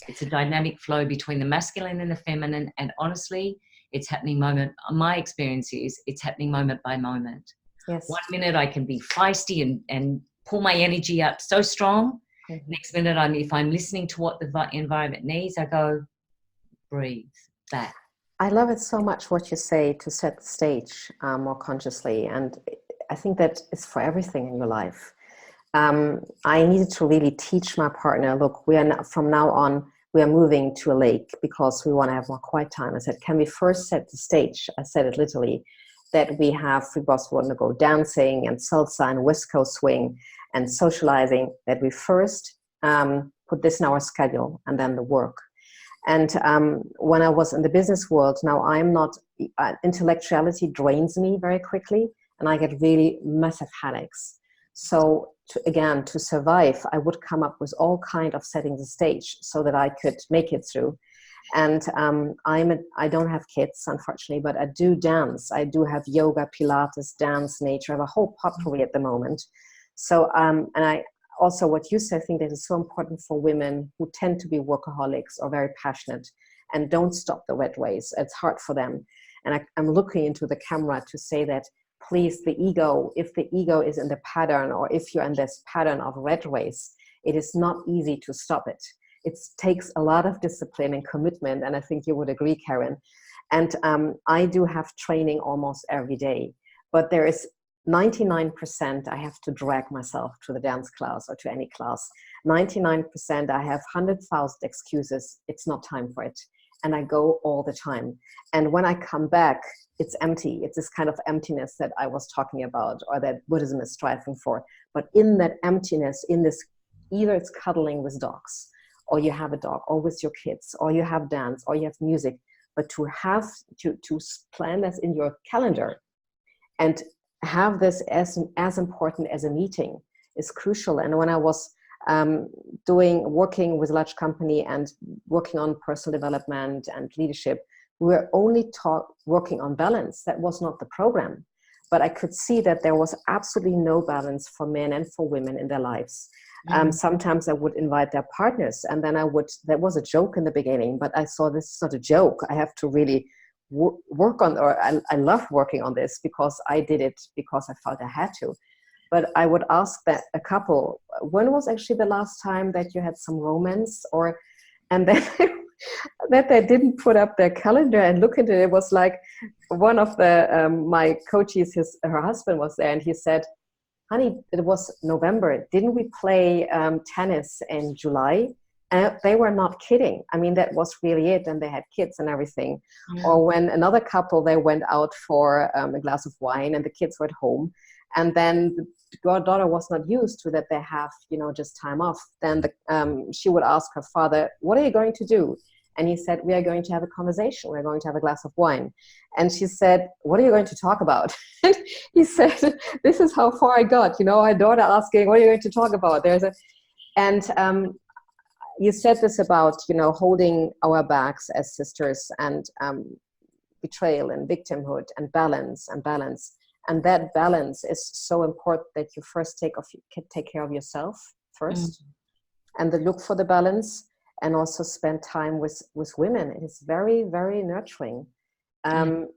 Speaker 2: It's a dynamic flow between the masculine and the feminine. And honestly, it's happening my experience is it's happening moment by moment. Yes. 1 minute I can be feisty and pull my energy up so strong. Next minute, if I'm listening to what the environment needs, I go, breathe back.
Speaker 1: I love it so much what you say to set the stage more consciously. And I think that is for everything in your life. I needed to really teach my partner, look, from now on, we are moving to a lake because we want to have more quiet time. I said, can we first set the stage? I said it literally, that we both want to go dancing and salsa and West Coast swing and socializing, that we first put this in our schedule and then the work. And when I was in the business world, now I'm not, intellectuality drains me very quickly and I get really massive headaches. So to survive, I would come up with all kind of setting the stage so that I could make it through. And I don't have kids, unfortunately, but I do dance. I do have yoga, Pilates, dance, nature. I have a whole potpourri at the moment. So, and I also, what you said, I think that is so important for women who tend to be workaholics or very passionate and don't stop the red race. It's hard for them. And I'm looking into the camera to say that, please, if the ego is in the pattern, or if you're in this pattern of red race, it is not easy to stop it. It takes a lot of discipline and commitment, and I think you would agree, Karen. And I do have training almost every day, but there is 99% I have to drag myself to the dance class or to any class. 99% I have 100,000 excuses. It's not time for it. And I go all the time. And when I come back, it's empty. It's this kind of emptiness that I was talking about, or that Buddhism is striving for. But in that emptiness, in this, either it's cuddling with dogs, or you have a dog, or with your kids, or you have dance, or you have music. But to have to plan this in your calendar and have this as important as a meeting is crucial. And when I was working with a large company and working on personal development and leadership, we were only working on balance. That was not the program. But I could see that there was absolutely no balance for men and for women in their lives. Sometimes I would invite their partners, and then there was a joke in the beginning, but I saw this is not a joke. I have to really work on, or I love working on this because I did it because I felt I had to. But I would ask that a couple, when was actually the last time that you had some romance, and then that they didn't put up their calendar and look into it. It was like one of my coaches, her husband was there, and he said, honey, it was November. Didn't we play tennis in July? And they were not kidding. I mean, that was really it. And they had kids and everything. Yeah. Or when another couple, they went out for a glass of wine and the kids were at home. And then the daughter was not used to that they have, just time off. Then she would ask her father, what are you going to do? And he said, we are going to have a conversation. We're going to have a glass of wine. And she said, what are you going to talk about? And he said, this is how far I got. Our daughter asking, what are you going to talk about? You said this about, holding our backs as sisters, and betrayal and victimhood and balance. And that balance is so important, that you first take care of yourself first, and then look for the balance, and also spend time with women. It is very, very nurturing. And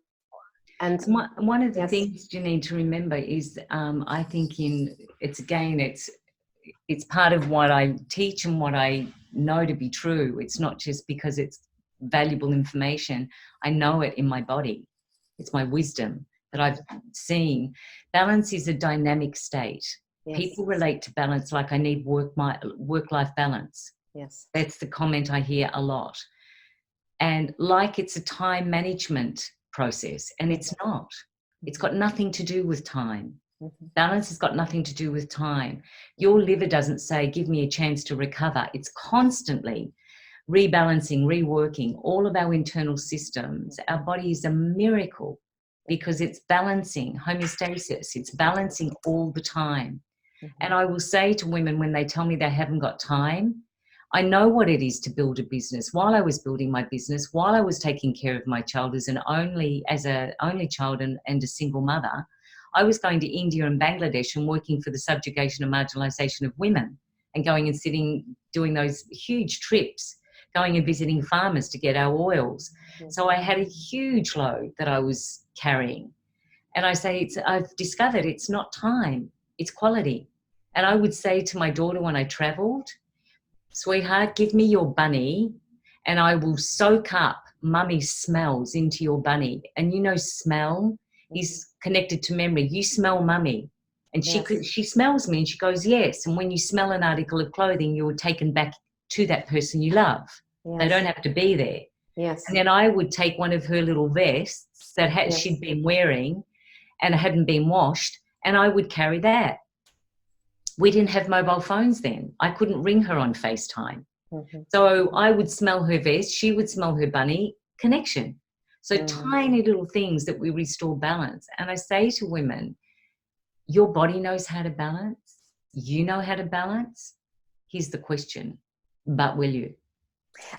Speaker 2: one of the things you need to remember is, I think it's part of what I teach and what I know to be true. It's not just because it's valuable information. I know it in my body. It's my wisdom that I've seen. Balance is a dynamic state. Yes. People relate to balance like, I need work-life balance.
Speaker 1: Yes.
Speaker 2: That's the comment I hear a lot. And like it's a time management process, and it's not. It's got nothing to do with time. Mm-hmm. Balance has got nothing to do with time. Your liver doesn't say, give me a chance to recover. It's constantly rebalancing, reworking all of our internal systems. Our body is a miracle because it's balancing homeostasis. It's balancing all the time. Mm-hmm. And I will say to women when they tell me they haven't got time, I know what it is to build a business. While I was building my business, while I was taking care of my child as an only child and a single mother, I was going to India and Bangladesh and working for the subjugation and marginalization of women, and going and doing those huge trips, going and visiting farmers to get our oils. Mm-hmm. So I had a huge load that I was carrying. And I've discovered it's not time, it's quality. And I would say to my daughter when I traveled, sweetheart, give me your bunny and I will soak up mummy's smells into your bunny. And smell is connected to memory. You smell mummy And
Speaker 1: Yes.
Speaker 2: she smells me and she goes, yes. And when you smell an article of clothing, you're taken back to that person you love.
Speaker 1: Yes.
Speaker 2: They don't have to be there.
Speaker 1: Yes.
Speaker 2: And then I would take one of her little vests that
Speaker 1: Yes.
Speaker 2: she'd been wearing and hadn't been washed, and I would carry that. We didn't have mobile phones then. I couldn't ring her on FaceTime.
Speaker 1: Mm-hmm.
Speaker 2: So I would smell her vest, she would smell her bunny, connection. So tiny little things that we restore balance. And I say to women, your body knows how to balance. You know how to balance. Here's the question, but will you?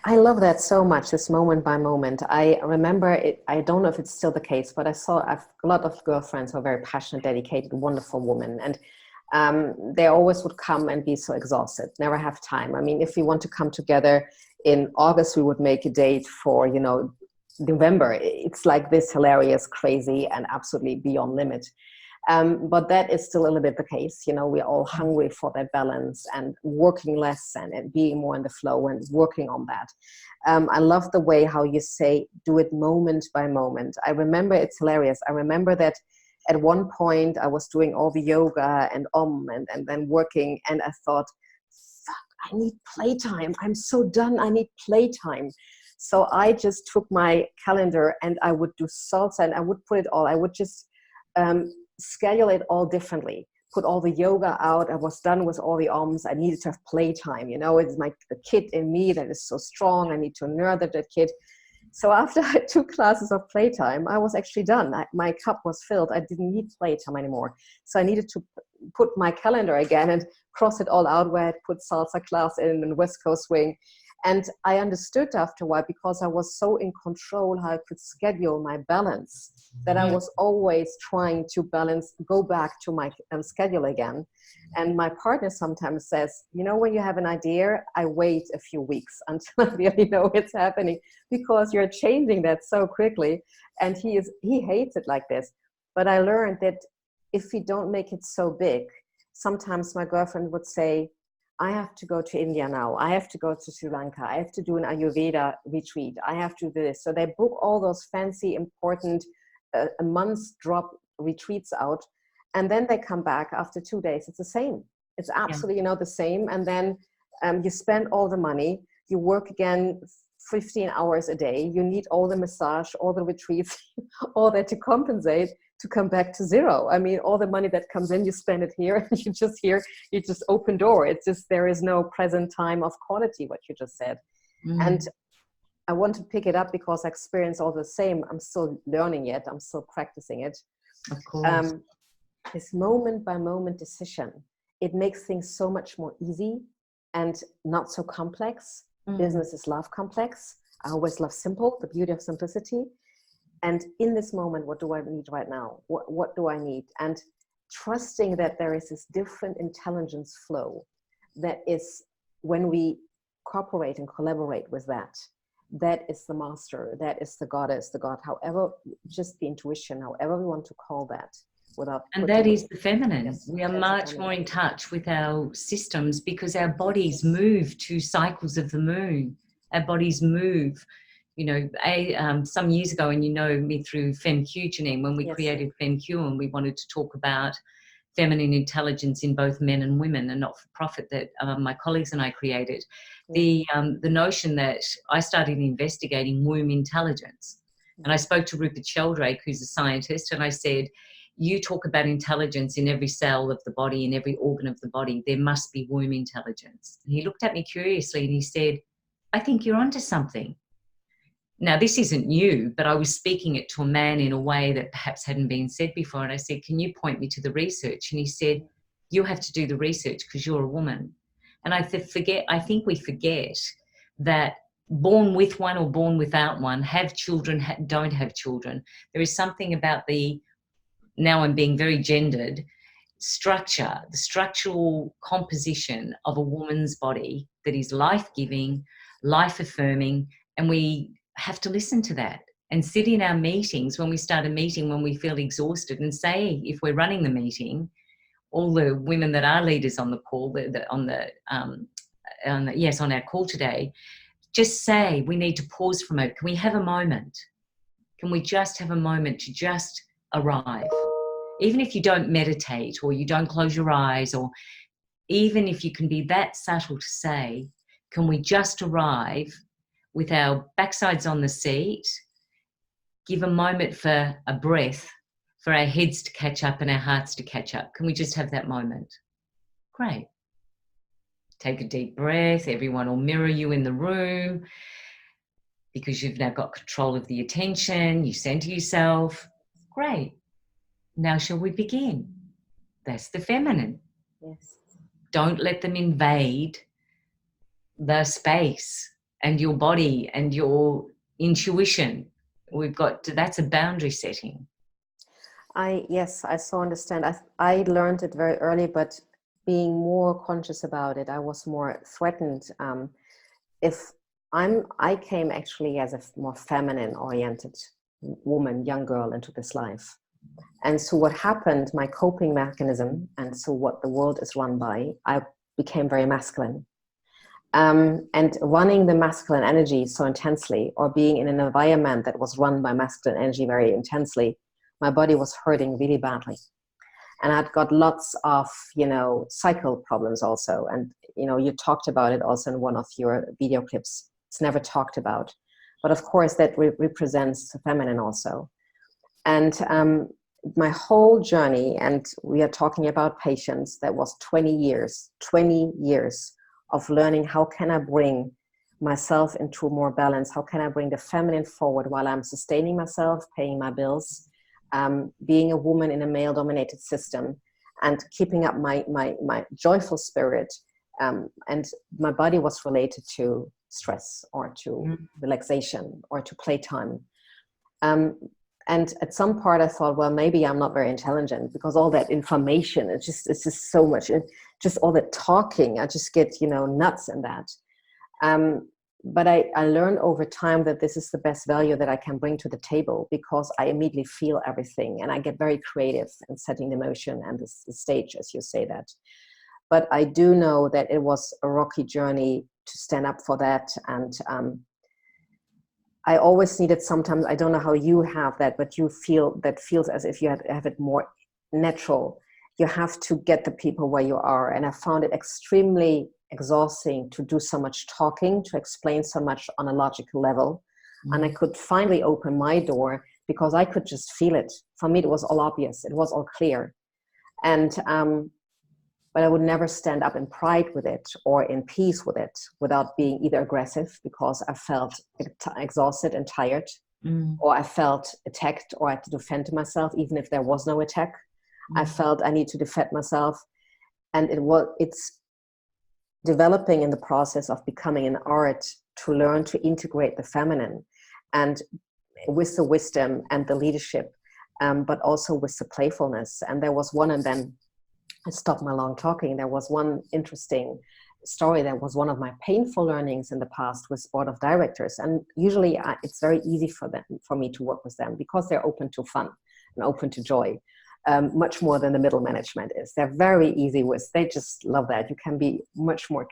Speaker 1: I love that so much, this moment by moment. I remember it, I don't know if it's still the case, but I've a lot of girlfriends who are very passionate, dedicated, wonderful women. And they always would come and be so exhausted, never have time. I mean, if we want to come together in August, we would make a date for, November. It's like this hilarious, crazy, and absolutely beyond limit. But that is still a little bit the case. We're all hungry for that balance and working less and being more in the flow and working on that. I love the way how you say, do it moment by moment. I remember, it's hilarious. I remember that at one point I was doing all the yoga and then working, and I thought, fuck, I need playtime. I'm so done. I need playtime. So I just took my calendar and I would do salsa and I would put it all. I would just schedule it all differently. Put all the yoga out. I was done with all the I needed to have playtime. It's the kid in me that is so strong. I need to nurture that kid. So after I took classes of playtime, I was actually done. My cup was filled. I didn't need playtime anymore. So I needed to put my calendar again and cross it all out where I put salsa class in and West Coast swing. And I understood after a while, because I was so in control how I could schedule my balance, that I was always trying to go back to my schedule again. And my partner sometimes says, when you have an idea, I wait a few weeks until I really know it's happening, because you're changing that so quickly. And he hates it like this. But I learned that if we don't make it so big, sometimes my girlfriend would say, I have to go to India now. I have to go to Sri Lanka. I have to do an Ayurveda retreat. I have to do this. So they book all those fancy, important, a month's drop retreats out. And then they come back after 2 days. It's the same. It's absolutely, the same. And then you spend all the money. You work again 15 hours a day. You need all the massage, all the retreats, all that to compensate, to come back to zero. I mean, all the money that comes in, you spend it here. You just open door. It's just, there is no present time of quality, what you just said. And I want to pick it up because I experience all the same. I'm still learning it. I'm still practicing it.
Speaker 2: Of course.
Speaker 1: This moment by moment decision, it makes things so much more easy and not so complex. Businesses love complex. I always love simple, the beauty of simplicity. And in this moment, what do I need right now? What do I need? And trusting that there is this different intelligence flow that is, when we cooperate and collaborate with that is the master, that is the goddess, the god, however, just the intuition, however we want to call that.
Speaker 2: And that is the feminine.
Speaker 1: Yes,
Speaker 2: we are much more in touch with our systems, because our bodies move to cycles of the moon. Our bodies move. Some years ago, and me through FemQ, Janine, when we created FemQ, and we wanted to talk about feminine intelligence in both men and women, and not-for-profit that my colleagues and I created. The notion that I started investigating womb intelligence. And I spoke to Rupert Sheldrake, who's a scientist, and I said, you talk about intelligence in every cell of the body, in every organ of the body. There must be womb intelligence. And he looked at me curiously and he said, I think you're onto something. Now, this isn't new, but I was speaking it to a man in a way that perhaps hadn't been said before. And I said, can you point me to the research? And he said, you have to do the research because you're a woman. And I think we forget that born with one or born without one, have children, don't have children. There is something about now I'm being very gendered, structure, the structural composition of a woman's body that is life-giving, life-affirming, and we have to listen to that and sit in our meetings when we start a meeting, when we feel exhausted, and say, if we're running the meeting, all the women that are leaders on the call, on our call today, just say, we need to pause for a moment. Can we have a moment? Can we just have a moment to just arrive? even if you don't meditate or you don't close your eyes, or even if you can be that subtle to say, can we just arrive with our backsides on the seat, give a moment for a breath, for our heads to catch up and our hearts to catch up? Can we just have that moment? Great. Take a deep breath. Everyone will mirror you in the room because you've now got control of the attention. You center yourself. Great. Now shall we begin? That's the feminine.
Speaker 1: Yes.
Speaker 2: Don't let them invade the space and your body and your intuition. That's a boundary setting.
Speaker 1: Yes, I so understand. I learned it very early, but being more conscious about it, I was more threatened. If I came actually as a more feminine oriented woman, young girl into this life. And so what happened, my coping mechanism, and so what the world is run by, I became very masculine. And running the masculine energy so intensely, or being in an environment that was run by masculine energy very intensely, my body was hurting really badly. And I'd got lots of, cycle problems also. And, you talked about it also in one of your video clips. It's never talked about. But of course, that represents the feminine also. And my whole journey, and we are talking about patience, that was 20 years of learning how can I bring myself into more balance? How can I bring the feminine forward while I'm sustaining myself, paying my bills, being a woman in a male-dominated system, and keeping up my joyful spirit. And my body was related to stress or to relaxation or to playtime. And at some part I thought, well, maybe I'm not very intelligent because all that information, it's just so much, just all that talking, I just get, nuts in that. But I learned over time that this is the best value that I can bring to the table, because I immediately feel everything and I get very creative in setting the motion and the stage, as you say that. But I do know that it was a rocky journey to stand up for that. And I always needed, sometimes, I don't know how you have that, but feels as if you have it more natural. You have to get the people where you are. And I found it extremely exhausting to do so much talking, to explain so much on a logical level. And I could finally open my door because I could just feel it. For me, it was all obvious. It was all clear. And, but I would never stand up in pride with it or in peace with it without being either aggressive because I felt exhausted and tired, or I felt attacked, or I had to defend myself, even if there was no attack. I felt I need to defend myself. And it's developing in the process of becoming an art to learn to integrate the feminine, and with the wisdom and the leadership, but also with the playfulness. And there was one, and then I stopped my long talking. There was one interesting story that was one of my painful learnings in the past with board of directors. And usually it's very easy for me to work with them because they're open to fun and open to joy. Much more than the middle management is. They're very easy they just love that. You can be much more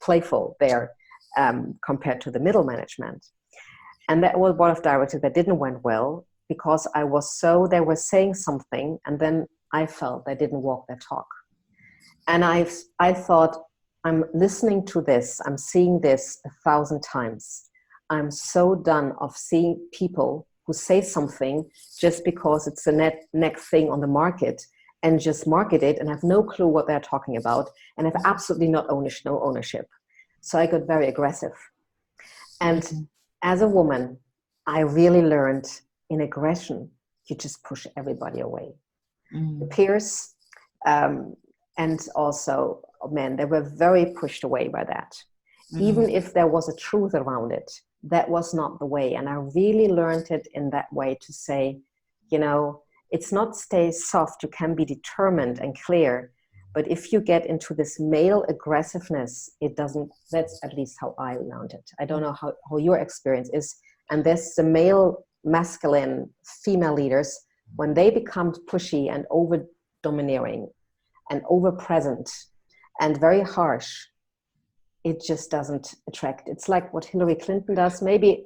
Speaker 1: playful there compared to the middle management. And that was board of directors that didn't went well because they were saying something and then I felt they didn't walk their talk. And I thought, I'm listening to this, I'm seeing this 1,000 times. I'm so done of seeing people who say something just because it's the next thing on the market and just market it and have no clue what they're talking about and have absolutely no ownership. So I got very aggressive. And as a woman, I really learned in aggression, you just push everybody away. The peers and also men, they were very pushed away by that. Even if there was a truth around it, that was not the way. And I really learned it in that way to say, it's not stay soft, you can be determined and clear. But if you get into this male aggressiveness, that's at least how I learned it. I don't know how your experience is. And there's the male, masculine, female leaders, when they become pushy and over-domineering and over-present and very harsh, it just doesn't attract. It's like what Hillary Clinton does. Maybe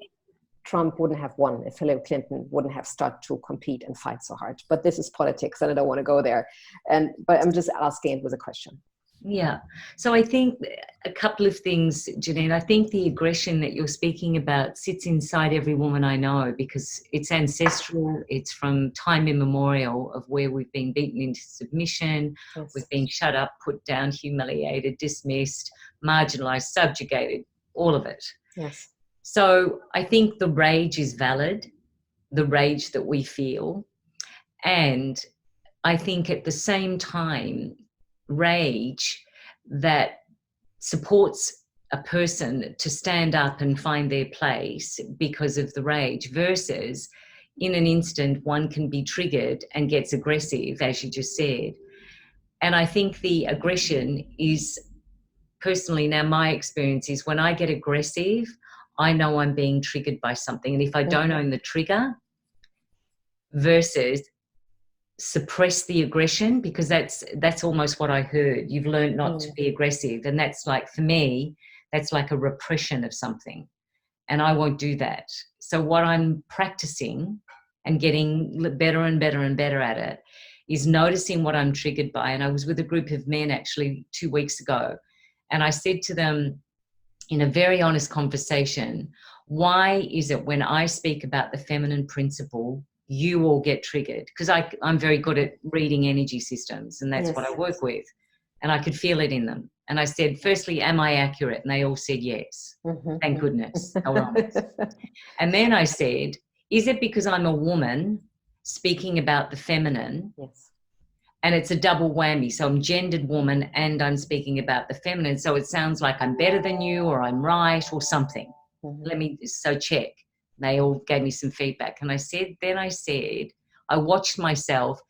Speaker 1: Trump wouldn't have won, if Hillary Clinton wouldn't have started to compete and fight so hard. But this is politics and I don't want to go there. But I'm just asking it with a question.
Speaker 2: Yeah. So I think a couple of things, Janine. I think the aggression that you're speaking about sits inside every woman I know, because it's ancestral. It's from time immemorial of where we've been beaten into submission.
Speaker 1: Yes.
Speaker 2: We've been shut up, put down, humiliated, dismissed, marginalized, subjugated, all of it.
Speaker 1: Yes.
Speaker 2: So I think the rage is valid, the rage that we feel. And I think at the same time, rage that supports a person to stand up and find their place because of the rage, versus in an instant one can be triggered and gets aggressive, as you just said. And I think the aggression is, personally now, my experience is when I get aggressive, I know I'm being triggered by something. And if I don't own the trigger, versus suppress the aggression, because that's almost what I heard. You've learned not to be aggressive. And that's like, for me, that's like a repression of something. And I won't do that. So what I'm practicing and getting better and better and better at it is noticing what I'm triggered by. And I was with a group of men actually 2 weeks ago. And I said to them in a very honest conversation, why is it when I speak about the feminine principle, you all get triggered? Because I'm very good at reading energy systems, and that's what I work with. And I could feel it in them. And I said, firstly, am I accurate? And they all said yes. Thank goodness. They were honest. And then I said, is it because I'm a woman speaking about the feminine?
Speaker 1: Yes.
Speaker 2: And it's a double whammy. So I'm gendered woman and I'm speaking about the feminine. So it sounds like I'm better than you, or I'm right, or something. So check. They all gave me some feedback. And I said, I watched myself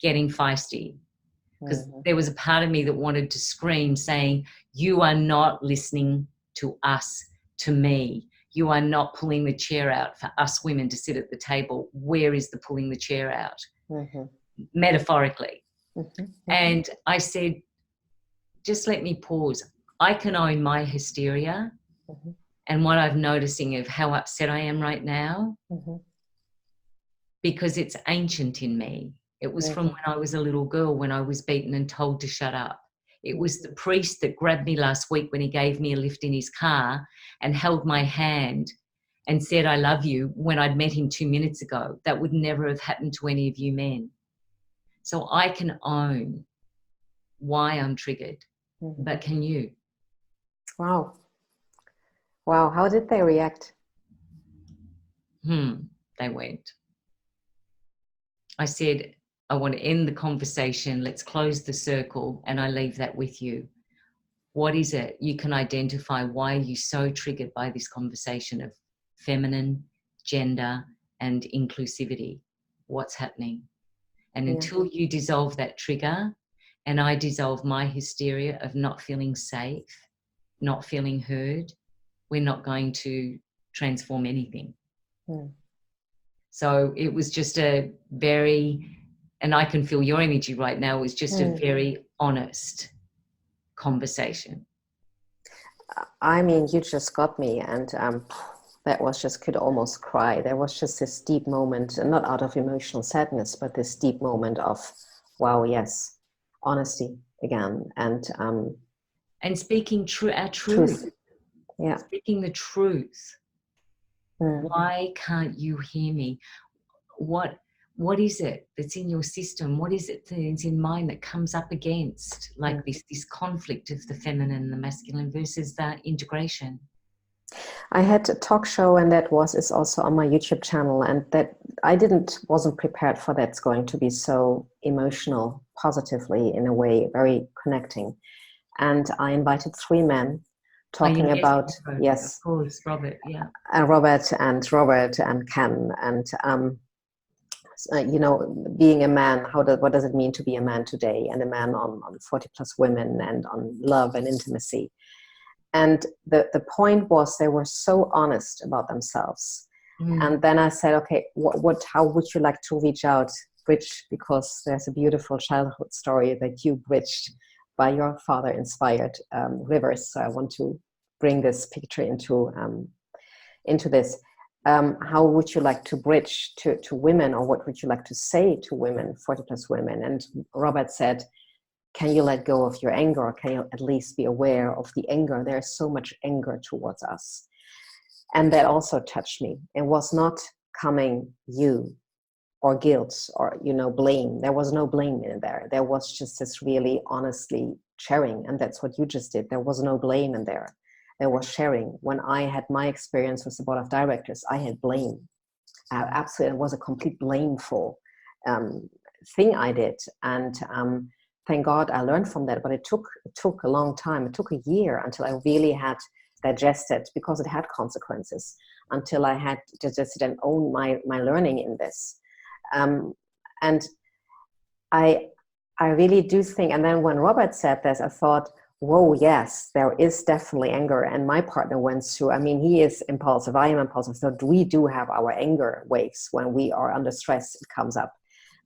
Speaker 2: getting feisty, because there was a part of me that wanted to scream, saying, you are not listening to us, to me. You are not pulling the chair out for us women to sit at the table. Where is the pulling the chair out? Metaphorically. And I said, just let me pause. I can own my hysteria and what I'm noticing of how upset I am right now, because it's ancient in me. It was from when I was a little girl, when I was beaten and told to shut up. It was the priest that grabbed me last week when he gave me a lift in his car and held my hand and said, I love you, when I'd met him 2 minutes ago. That would never have happened to any of you men. So I can own why I'm triggered, but can you?
Speaker 1: Wow. Wow. How did they react?
Speaker 2: They went. I said, I want to end the conversation. Let's close the circle. And I leave that with you. What is it? You can identify why you're so triggered by this conversation of feminine, gender, and inclusivity. What's happening? And until you dissolve that trigger, and I dissolve my hysteria of not feeling safe, not feeling heard, we're not going to transform anything. So it was just a very, and I can feel your energy right now, it was just a very honest conversation.
Speaker 1: I mean, you just got me, and that was just, could almost cry. There was just this deep moment, and not out of emotional sadness, but this deep moment of, wow, yes, honesty again. And
Speaker 2: speaking our truth.
Speaker 1: Yeah.
Speaker 2: Speaking the truth. Why can't you hear me? What is it that's in your system? What is it that's in mine that comes up against like this conflict of the feminine and the masculine versus the integration?
Speaker 1: I had a talk show, and is also on my YouTube channel, and that I wasn't prepared for that's going to be so emotional, positively in a way, very connecting. And I invited 3 men talking about,
Speaker 2: of course, Robert,
Speaker 1: Robert and Ken, and being a man, what does it mean to be a man today, and a man on 40 plus women, and on love and intimacy. And the point was, they were so honest about themselves. And then I said, okay, how would you like to bridge, because there's a beautiful childhood story that you bridged by your father inspired rivers. So I want to bring this picture into this. how would you like to bridge to women, or what would you like to say to women, 40 plus women? And Robert said, can you let go of your anger, or can you at least be aware of the anger? There's so much anger towards us. And that also touched me. It was not coming you or guilt or, blame. There was no blame in there. There was just this really honestly sharing. And that's what you just did. There was no blame in there. There was sharing. When I had my experience with the board of directors, I had blame. Absolutely, it was a complete blameful thing I did. And thank God I learned from that. But it took a long time. It took a year until I really had digested, because it had consequences, until I had digested and owned my learning in this. And I really do think, and then when Robert said this, I thought, whoa, yes, there is definitely anger. And my partner went through, he is impulsive, I am impulsive. So we do have our anger waves. When we are under stress, it comes up.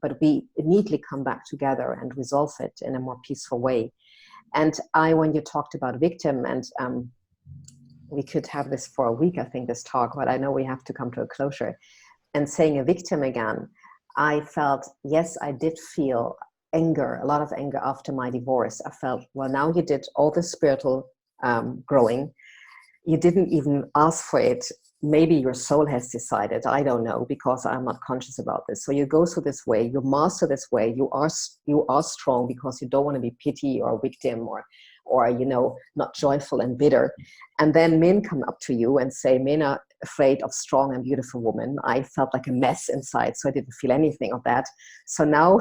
Speaker 1: But we immediately come back together and resolve it in a more peaceful way. And when you talked about victim, and we could have this for a week, I think, this talk, but I know we have to come to a closure. And saying a victim again, I felt, yes, I did feel anger, a lot of anger after my divorce. I felt, well, now you did all the spiritual growing. You didn't even ask for it. Maybe your soul has decided, I don't know, because I'm not conscious about this. So you go through this way, you master this way, you are strong because you don't want to be pity or victim or not joyful and bitter. And then men come up to you and say, men are afraid of strong and beautiful women. I felt like a mess inside, so I didn't feel anything of that. So now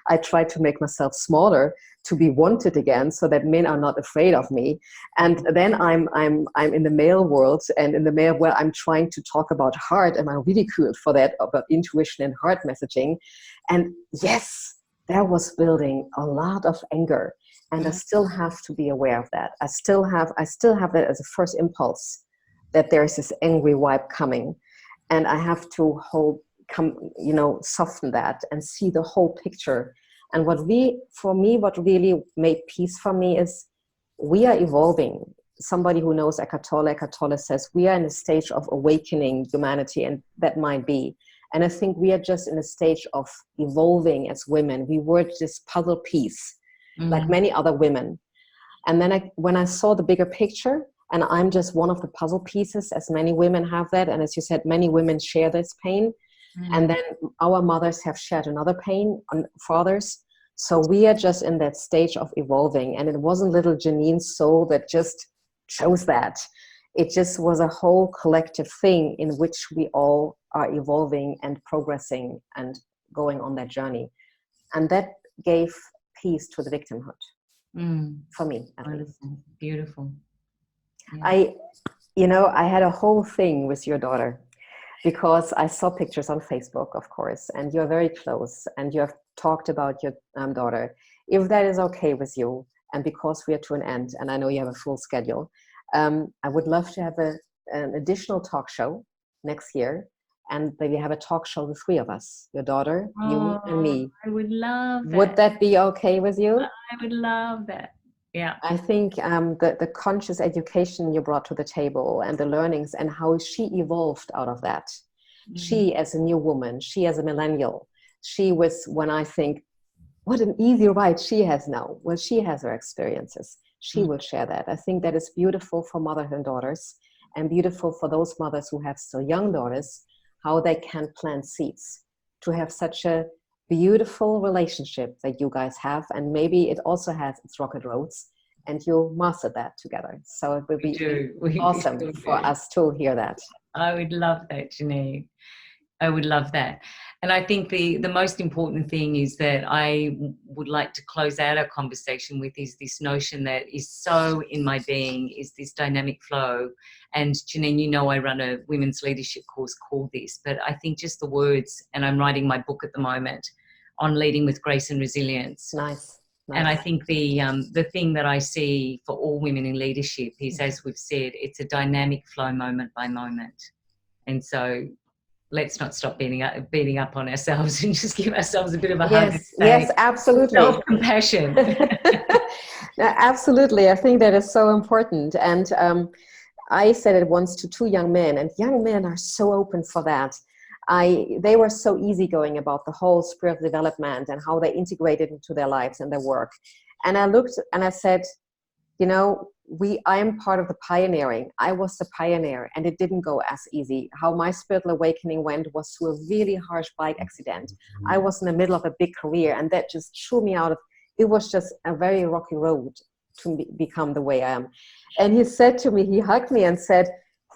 Speaker 1: I try to make myself smaller to be wanted again, so that men are not afraid of me. And then I'm in the male world, and in the male where I'm trying to talk about heart, and I'm ridiculed for that, about intuition and heart messaging. And yes, there was building a lot of anger. And I still have to be aware of that. I still have that as a first impulse, that there's this angry vibe coming, and I have to soften that and see the whole picture. And what really made peace for me is we are evolving. Somebody who knows Eckhart Tolle says we are in a stage of awakening humanity, and that might be. And I think we are just in a stage of evolving as women. We were this puzzle piece, like many other women. And then when I saw the bigger picture, and I'm just one of the puzzle pieces, as many women have that. And as you said, many women share this pain. And then our mothers have shared another pain on fathers. So we are just in that stage of evolving. And it wasn't little Janine's soul that just chose that. It just was a whole collective thing in which we all are evolving and progressing and going on that journey. And that gave peace to the victimhood, for me at least.
Speaker 2: Beautiful.
Speaker 1: Yeah. I had a whole thing with your daughter, because I saw pictures on Facebook, of course, and you're very close, and you have talked about your daughter. If that is okay with you, and because we are to an end, and I know you have a full schedule, I would love to have an additional talk show next year, and maybe have a talk show, the three of us, your daughter, you, and me.
Speaker 2: I would love that.
Speaker 1: Would that be okay with you?
Speaker 2: I would love that. Yeah.
Speaker 1: I think the conscious education you brought to the table, and the learnings, and how she evolved out of that. She as a new woman, she as a millennial, she was, when I think, what an easy ride she has now. Well, she has her experiences. She will share that. I think that is beautiful for mothers and daughters, and beautiful for those mothers who have still young daughters, how they can plant seeds to have such a beautiful relationship that you guys have. And maybe it also has its rocket roads, and you'll master that together. So it will be awesome for us to hear that.
Speaker 2: I would love that, Janine. I would love that. And I think the most important thing is that I would like to close out our conversation with is this notion that is so in my being, is this dynamic flow. And Janine, I run a women's leadership course called this, but I think just the words, and I'm writing my book at the moment on leading with grace and resilience.
Speaker 1: Nice.
Speaker 2: And I think the thing that I see for all women in leadership is, as we've said, it's a dynamic flow moment by moment. And so let's not stop beating up on ourselves, and just give ourselves a bit of a hug.
Speaker 1: Yes, absolutely.
Speaker 2: Self-compassion.
Speaker 1: Absolutely. I think that is so important. And I said it once to 2 young men, and young men are so open for that. They were so easygoing about the whole spiritual development and how they integrated into their lives and their work. And I looked and I said, you know, I am part of the pioneering. I was the pioneer, and it didn't go as easy. How my spiritual awakening went was through a really harsh bike accident. I was in the middle of a big career, and that just threw me out of, it was just a very rocky road to become the way I am. And he said to me, he hugged me and said,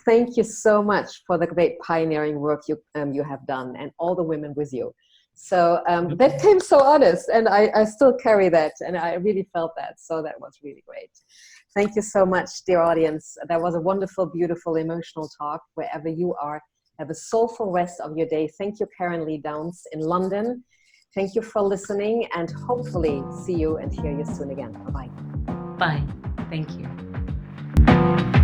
Speaker 1: thank you so much for the great pioneering work you have done, and all the women with you. So that came so honest, and I still carry that, and I really felt that. So that was really great. Thank you so much, dear audience. That was a wonderful, beautiful, emotional talk. Wherever you are, have a soulful rest of your day. Thank you, Karen Lee Downs in London. Thank you for listening, and hopefully see you and hear you soon again. Bye-bye.
Speaker 2: Bye. Thank you.